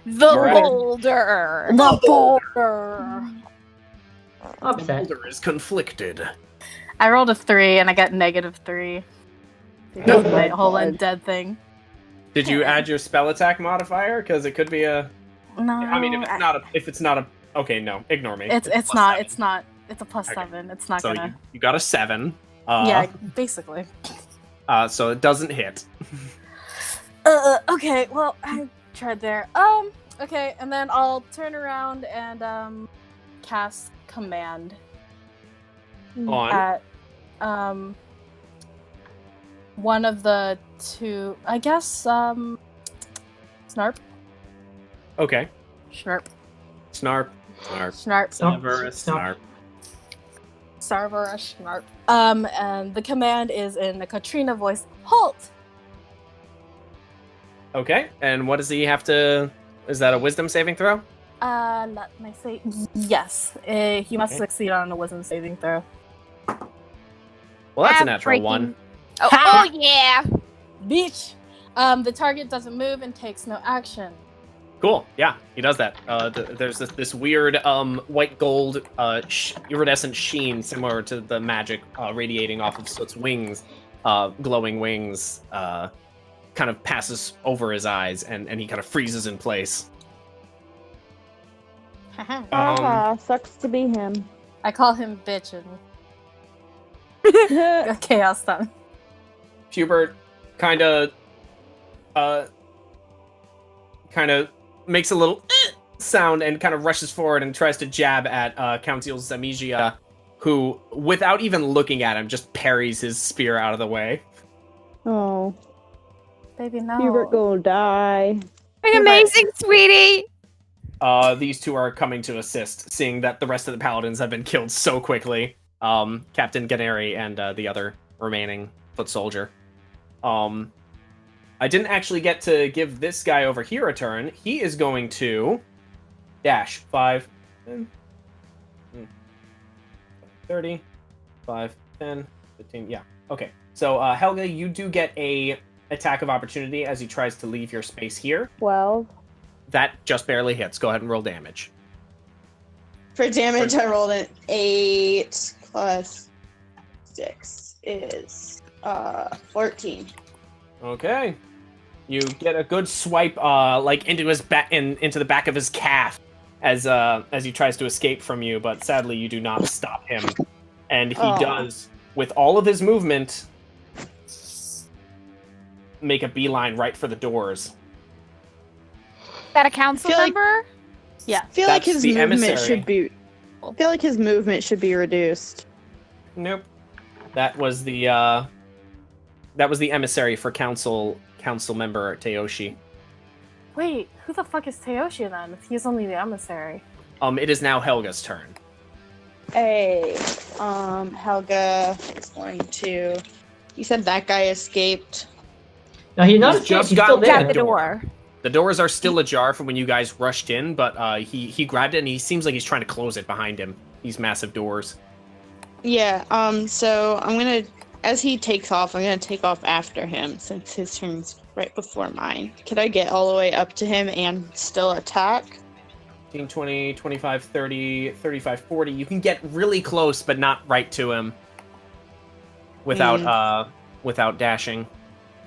[SPEAKER 5] The
[SPEAKER 1] Right.
[SPEAKER 5] boulder.
[SPEAKER 6] The boulder.
[SPEAKER 2] Upset.
[SPEAKER 1] The boulder is conflicted.
[SPEAKER 6] I rolled a 3 and I got -3. Because of my whole undead thing.
[SPEAKER 1] Did you add your spell attack modifier? Because it could be a.
[SPEAKER 6] No.
[SPEAKER 1] I mean, if it's not a. Okay, no, ignore me.
[SPEAKER 6] It's
[SPEAKER 1] plus
[SPEAKER 6] not.
[SPEAKER 1] 7.
[SPEAKER 6] It's not. It's a +7.
[SPEAKER 1] Okay.
[SPEAKER 6] It's not
[SPEAKER 1] So
[SPEAKER 6] gonna.
[SPEAKER 1] you got a 7.
[SPEAKER 6] Yeah, basically.
[SPEAKER 1] So it doesn't hit.
[SPEAKER 6] Okay. Well, I tried there. Okay, and then I'll turn around and cast command
[SPEAKER 1] On.
[SPEAKER 6] at one of the two. I guess Snarp.
[SPEAKER 1] Okay.
[SPEAKER 6] Snarp.
[SPEAKER 1] Snarp.
[SPEAKER 6] Snarp.
[SPEAKER 1] Cerberus. Snarp.
[SPEAKER 6] Cerberus. Snarp. And the command is in the Katrina voice. Halt.
[SPEAKER 1] Okay, and what does he have to... Is that a wisdom saving throw?
[SPEAKER 6] Let me say yes. He must succeed on a wisdom saving throw.
[SPEAKER 1] Well, that's a natural
[SPEAKER 5] Breaking.
[SPEAKER 1] 1.
[SPEAKER 5] Oh yeah.
[SPEAKER 6] Bitch. The target doesn't move and takes no action.
[SPEAKER 1] Cool. Yeah, he does that. There's this weird white gold iridescent sheen similar to the magic radiating off of Soot's wings, glowing wings, kind of passes over his eyes, and he kind of freezes in place.
[SPEAKER 4] Sucks to be him.
[SPEAKER 6] I call him bitch and chaos time.
[SPEAKER 1] Hubert kind of kind of makes a little sound and kind of rushes forward and tries to jab at Council Zamigia, who, without even looking at him, just parries his spear out of the way.
[SPEAKER 4] Oh,
[SPEAKER 6] Baby, no.
[SPEAKER 4] Hubert gonna die.
[SPEAKER 5] Amazing, sweetie!
[SPEAKER 1] These two are coming to assist, seeing that the rest of the paladins have been killed so quickly. Captain Ganeri and the other remaining foot soldier. I didn't actually get to give this guy over here a turn. He is going to dash 5, 10, 30, 5, 10, 15. Yeah, okay. So, Helga, you do get a attack of opportunity as he tries to leave your space here.
[SPEAKER 4] 12.
[SPEAKER 1] That just barely hits. Go ahead and roll damage.
[SPEAKER 4] For damage, I rolled an 8 plus 6 is 14.
[SPEAKER 1] Okay. You get a good swipe, like into his into the back of his calf, as he tries to escape from you. But sadly, you do not stop him, and he does, with all of his movement, make a beeline right for the doors.
[SPEAKER 5] Is that a council member?
[SPEAKER 6] Yeah.
[SPEAKER 4] I feel like
[SPEAKER 1] That's
[SPEAKER 4] his
[SPEAKER 1] the
[SPEAKER 4] movement
[SPEAKER 1] emissary.
[SPEAKER 4] should be. I feel like his movement should be reduced.
[SPEAKER 1] Nope. That was the emissary for council member Teoshi.
[SPEAKER 6] Wait, who the fuck is Teoshi then? If he's only the emissary.
[SPEAKER 1] It is now Helga's turn.
[SPEAKER 4] Hey, Helga is going to. You said that guy escaped.
[SPEAKER 2] No, he's not
[SPEAKER 1] He's
[SPEAKER 2] escaped.
[SPEAKER 1] just
[SPEAKER 2] He's
[SPEAKER 1] gotten
[SPEAKER 2] still there.
[SPEAKER 5] At the door.
[SPEAKER 1] The doors are still ajar from when you guys rushed in, but he grabbed it and he seems like he's trying to close it behind him. These massive doors.
[SPEAKER 4] Yeah. So I'm gonna, as he takes off, I'm gonna take off after him since his turn's right before mine. Could I get all the way up to him and still attack?
[SPEAKER 1] 15, 20, 25, 30, 35, 40. You can get really close, but not right to him. Without dashing.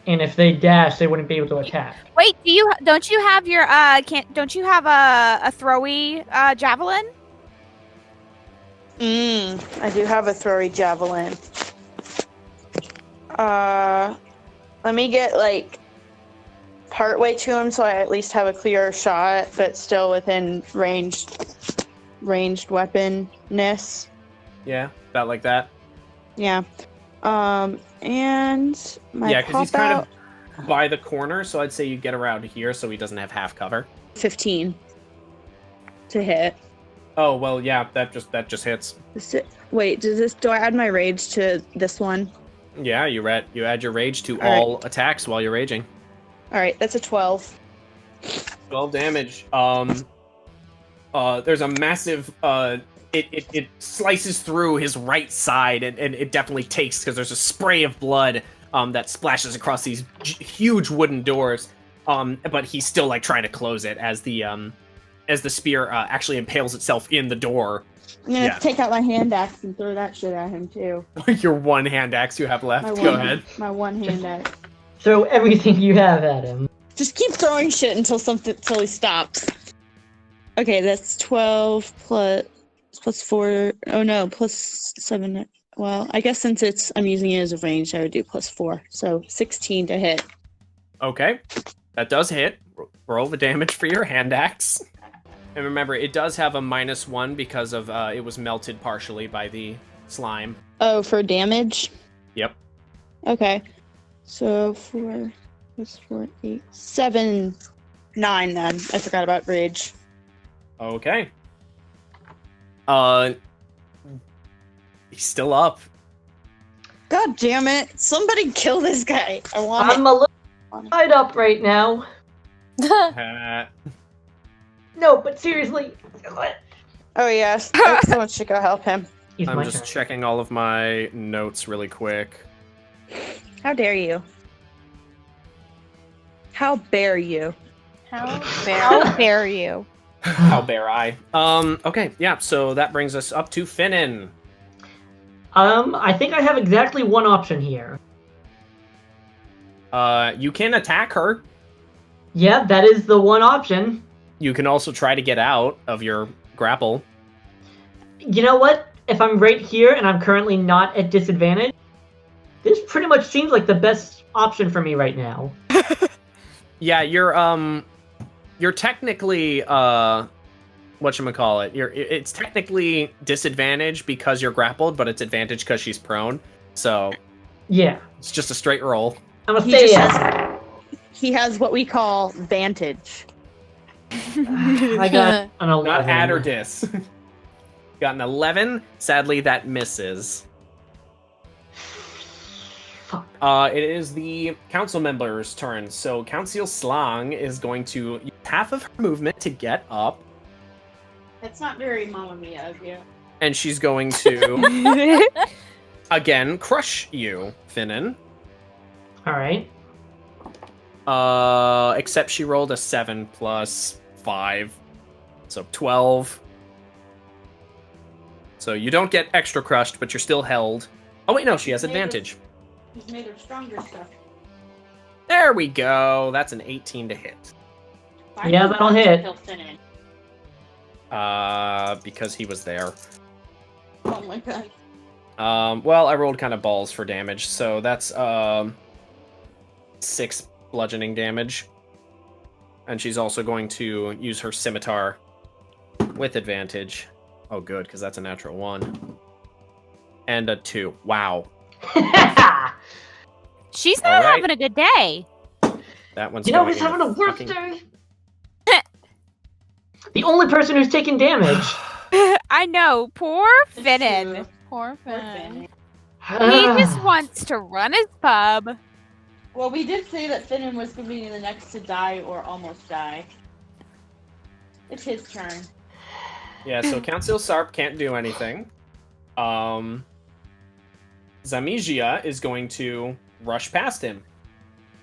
[SPEAKER 2] And if they dash, they wouldn't be able to attack.
[SPEAKER 5] Wait, don't you have your don't you have a throwy javelin?
[SPEAKER 4] I do have a throwy javelin. Let me get like part way to him so I at least have a clear shot, but still within ranged weaponness.
[SPEAKER 1] Yeah, about like that.
[SPEAKER 4] Yeah. And my
[SPEAKER 1] Yeah, because he's
[SPEAKER 4] pop
[SPEAKER 1] kind
[SPEAKER 4] out,
[SPEAKER 1] of by the corner, so I'd say you get around here so he doesn't have half cover.
[SPEAKER 4] 15 to hit.
[SPEAKER 1] Oh well, yeah, that just hits.
[SPEAKER 4] Wait, do I add my rage to this one?
[SPEAKER 1] Yeah, you add your rage to
[SPEAKER 4] All
[SPEAKER 1] all attacks while you're raging.
[SPEAKER 4] All right, that's a 12.
[SPEAKER 1] 12 damage. There's a massive it slices through his right side and it definitely takes because there's a spray of blood that splashes across these huge wooden doors. But he's still like trying to close it as the spear actually impales itself in the door.
[SPEAKER 4] I'm gonna take out my hand axe and throw that shit at him too.
[SPEAKER 1] Your one hand axe you have left. Go ahead.
[SPEAKER 4] My one hand axe.
[SPEAKER 2] Throw everything you have at him.
[SPEAKER 4] Just keep throwing shit until he stops. Okay, that's 12 plus 4. Oh no, plus 7. Well, I guess since I'm using it as a range, I would do plus 4. So 16 to hit.
[SPEAKER 1] Okay, that does hit. Roll the damage for your hand axe. And remember, it does have a -1 because of it was melted partially by the slime.
[SPEAKER 4] Oh, for damage?
[SPEAKER 1] Yep.
[SPEAKER 4] Okay. So 4 plus 4, 8, 7, 9 then. I forgot about rage.
[SPEAKER 1] Okay. He's still up.
[SPEAKER 4] God damn it. Somebody kill this guy. I want
[SPEAKER 2] I'm a little tied up right now. No, but seriously.
[SPEAKER 4] Oh yes. Someone should go help him.
[SPEAKER 2] He's
[SPEAKER 1] I'm
[SPEAKER 2] my
[SPEAKER 1] just
[SPEAKER 2] turn.
[SPEAKER 1] checking all of my notes really quick.
[SPEAKER 4] How dare you? How bear you?
[SPEAKER 6] How
[SPEAKER 5] How dare you?
[SPEAKER 1] How bear I? Okay, yeah, so that brings us up to Finnan.
[SPEAKER 2] I think I have exactly one option here.
[SPEAKER 1] You can attack her.
[SPEAKER 2] Yeah, that is the one option.
[SPEAKER 1] You can also try to get out of your grapple.
[SPEAKER 2] You know what? If I'm right here and I'm currently not at disadvantage, this pretty much seems like the best option for me right now.
[SPEAKER 1] Yeah, You're technically whatchamacallit, it's technically disadvantage because you're grappled, but it's advantage because she's prone. So
[SPEAKER 2] Yeah.
[SPEAKER 1] it's just a straight roll.
[SPEAKER 2] I'm gonna
[SPEAKER 4] He
[SPEAKER 2] say
[SPEAKER 4] just he has what we call vantage.
[SPEAKER 2] I got an 11.
[SPEAKER 1] Not add or dis. Got an 11. Sadly, that misses.
[SPEAKER 2] Fuck.
[SPEAKER 1] It is the council member's turn. So Council Slang is going to use half of her movement to get up.
[SPEAKER 4] That's not very Mamma Mia of you.
[SPEAKER 1] And she's going to, again, crush you, Finnan.
[SPEAKER 2] Alright.
[SPEAKER 1] Except she rolled a 7 plus 5. So 12. So you don't get extra crushed, but you're still held. Oh wait, no, she has advantage.
[SPEAKER 4] He's made of stronger stuff.
[SPEAKER 1] There we go. That's an 18 to hit.
[SPEAKER 2] Yeah, that'll hit.
[SPEAKER 1] Because he was there.
[SPEAKER 4] Oh my god.
[SPEAKER 1] Well, I rolled kind of balls for damage, so that's 6 bludgeoning damage. And she's also going to use her scimitar with advantage. Oh, good, because that's a natural 1. And a 2. Wow.
[SPEAKER 5] She's not
[SPEAKER 1] Alright.
[SPEAKER 5] having a good day.
[SPEAKER 1] That one's
[SPEAKER 2] You know
[SPEAKER 1] going
[SPEAKER 2] who's
[SPEAKER 1] in
[SPEAKER 2] having a
[SPEAKER 1] the
[SPEAKER 2] worse
[SPEAKER 1] fucking-
[SPEAKER 2] day? The only person who's taking damage.
[SPEAKER 5] I know, poor Finnan.
[SPEAKER 6] Poor Finn.
[SPEAKER 5] He just wants to run his pub.
[SPEAKER 4] Well, we did say that Finnan was going to be the next to die or almost die. It's his turn.
[SPEAKER 1] Yeah, so Council Sarp can't do anything. Zamijia is going to rush past him.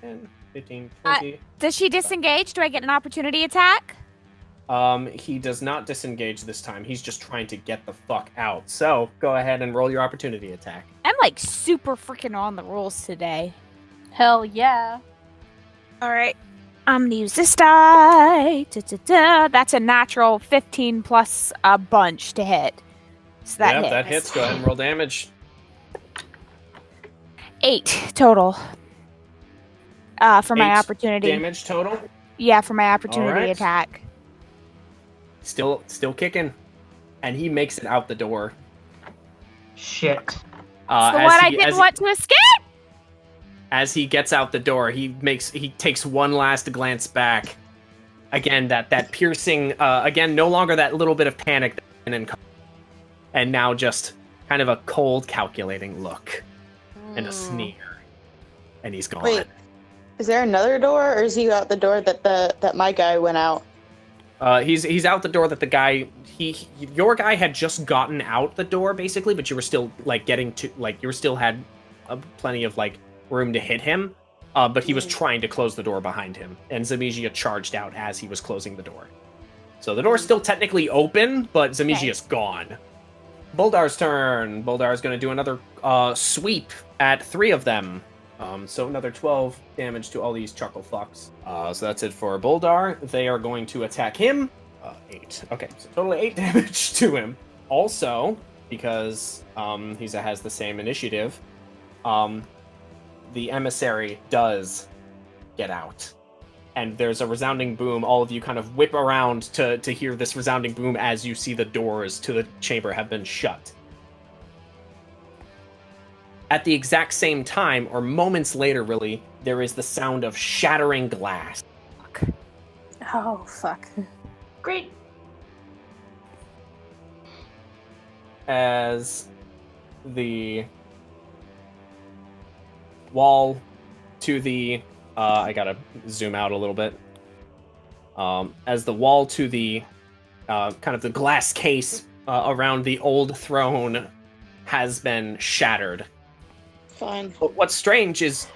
[SPEAKER 1] 10, 15, 20.
[SPEAKER 5] Does she disengage? Do I get an opportunity attack?
[SPEAKER 1] He does not disengage this time. He's just trying to get the fuck out. So, go ahead and roll your opportunity attack.
[SPEAKER 5] I'm like super freaking on the rules today.
[SPEAKER 6] Hell yeah.
[SPEAKER 5] Alright. I'm gonna use this die. Da-da-da. That's a natural 15 plus a bunch to hit. So that hits.
[SPEAKER 1] That hits. Go ahead and roll damage.
[SPEAKER 5] 8 total. For my
[SPEAKER 1] 8
[SPEAKER 5] opportunity.
[SPEAKER 1] Damage total.
[SPEAKER 5] Yeah, for my opportunity
[SPEAKER 1] Alright.
[SPEAKER 5] attack.
[SPEAKER 1] Still kicking. And he makes it out the door.
[SPEAKER 2] Shit.
[SPEAKER 5] It's the one I didn't want to escape!
[SPEAKER 1] As he gets out the door, he takes one last glance back. Again, that piercing, again, no longer that little bit of panic, and now just kind of a cold, calculating look and a sneer, and he's gone.
[SPEAKER 4] Wait, is there another door, or is he out the door that my guy went out?
[SPEAKER 1] He's out the door that the guy your guy had just gotten out the door basically, but you were still like getting to like you still had plenty of like room to hit him, but he was trying to close the door behind him, and Zamijia charged out as he was closing the door. So the door's still technically open, but Zamijia's gone. Boldar's turn. Boldar's going to do another sweep at 3 of them. So another 12 damage to all these chuckle fucks. So that's it for Boldar. They are going to attack him. 8. Okay, so totally 8 damage to him. Also, because he has the same initiative, the emissary does get out. And there's a resounding boom. All of you kind of whip around to hear this resounding boom as you see the doors to the chamber have been shut. At the exact same time, or moments later really, there is the sound of shattering glass.
[SPEAKER 6] Oh, fuck.
[SPEAKER 2] Great.
[SPEAKER 1] As the wall to the... I gotta zoom out a little bit. As the wall to the kind of the glass case around the old throne has been shattered.
[SPEAKER 4] Fine.
[SPEAKER 1] But what's strange is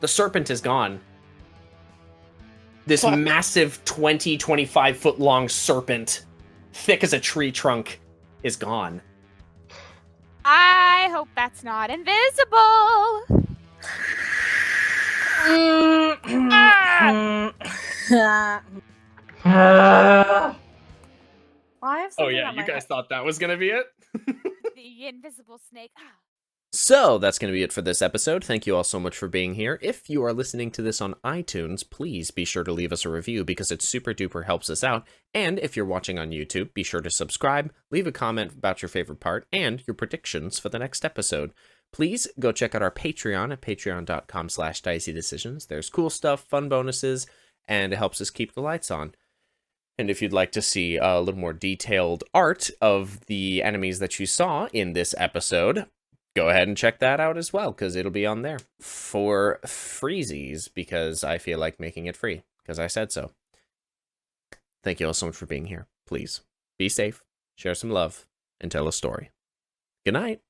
[SPEAKER 1] the serpent is gone. This
[SPEAKER 4] Fuck.
[SPEAKER 1] massive 25 foot long serpent, thick as a tree trunk, is gone.
[SPEAKER 5] I hope that's not invisible.
[SPEAKER 6] Well, I have
[SPEAKER 1] Oh
[SPEAKER 6] something
[SPEAKER 1] yeah,
[SPEAKER 6] on
[SPEAKER 1] you
[SPEAKER 6] my
[SPEAKER 1] guys thought that was gonna be it?
[SPEAKER 5] The invisible snake.
[SPEAKER 1] So that's going to be it for this episode. Thank you all so much for being here. If you are listening to this on iTunes, please be sure to leave us a review because it super duper helps us out. And if you're watching on YouTube, be sure to subscribe, leave a comment about your favorite part, and your predictions for the next episode. Please go check out our Patreon at patreon.com/dicey-decisions. There's cool stuff, fun bonuses, and it helps us keep the lights on. And if you'd like to see a little more detailed art of the enemies that you saw in this episode, go ahead and check that out as well, because it'll be on there for freezies, because I feel like making it free, because I said so. Thank you all so much for being here. Please, be safe, share some love, and tell a story. Good night.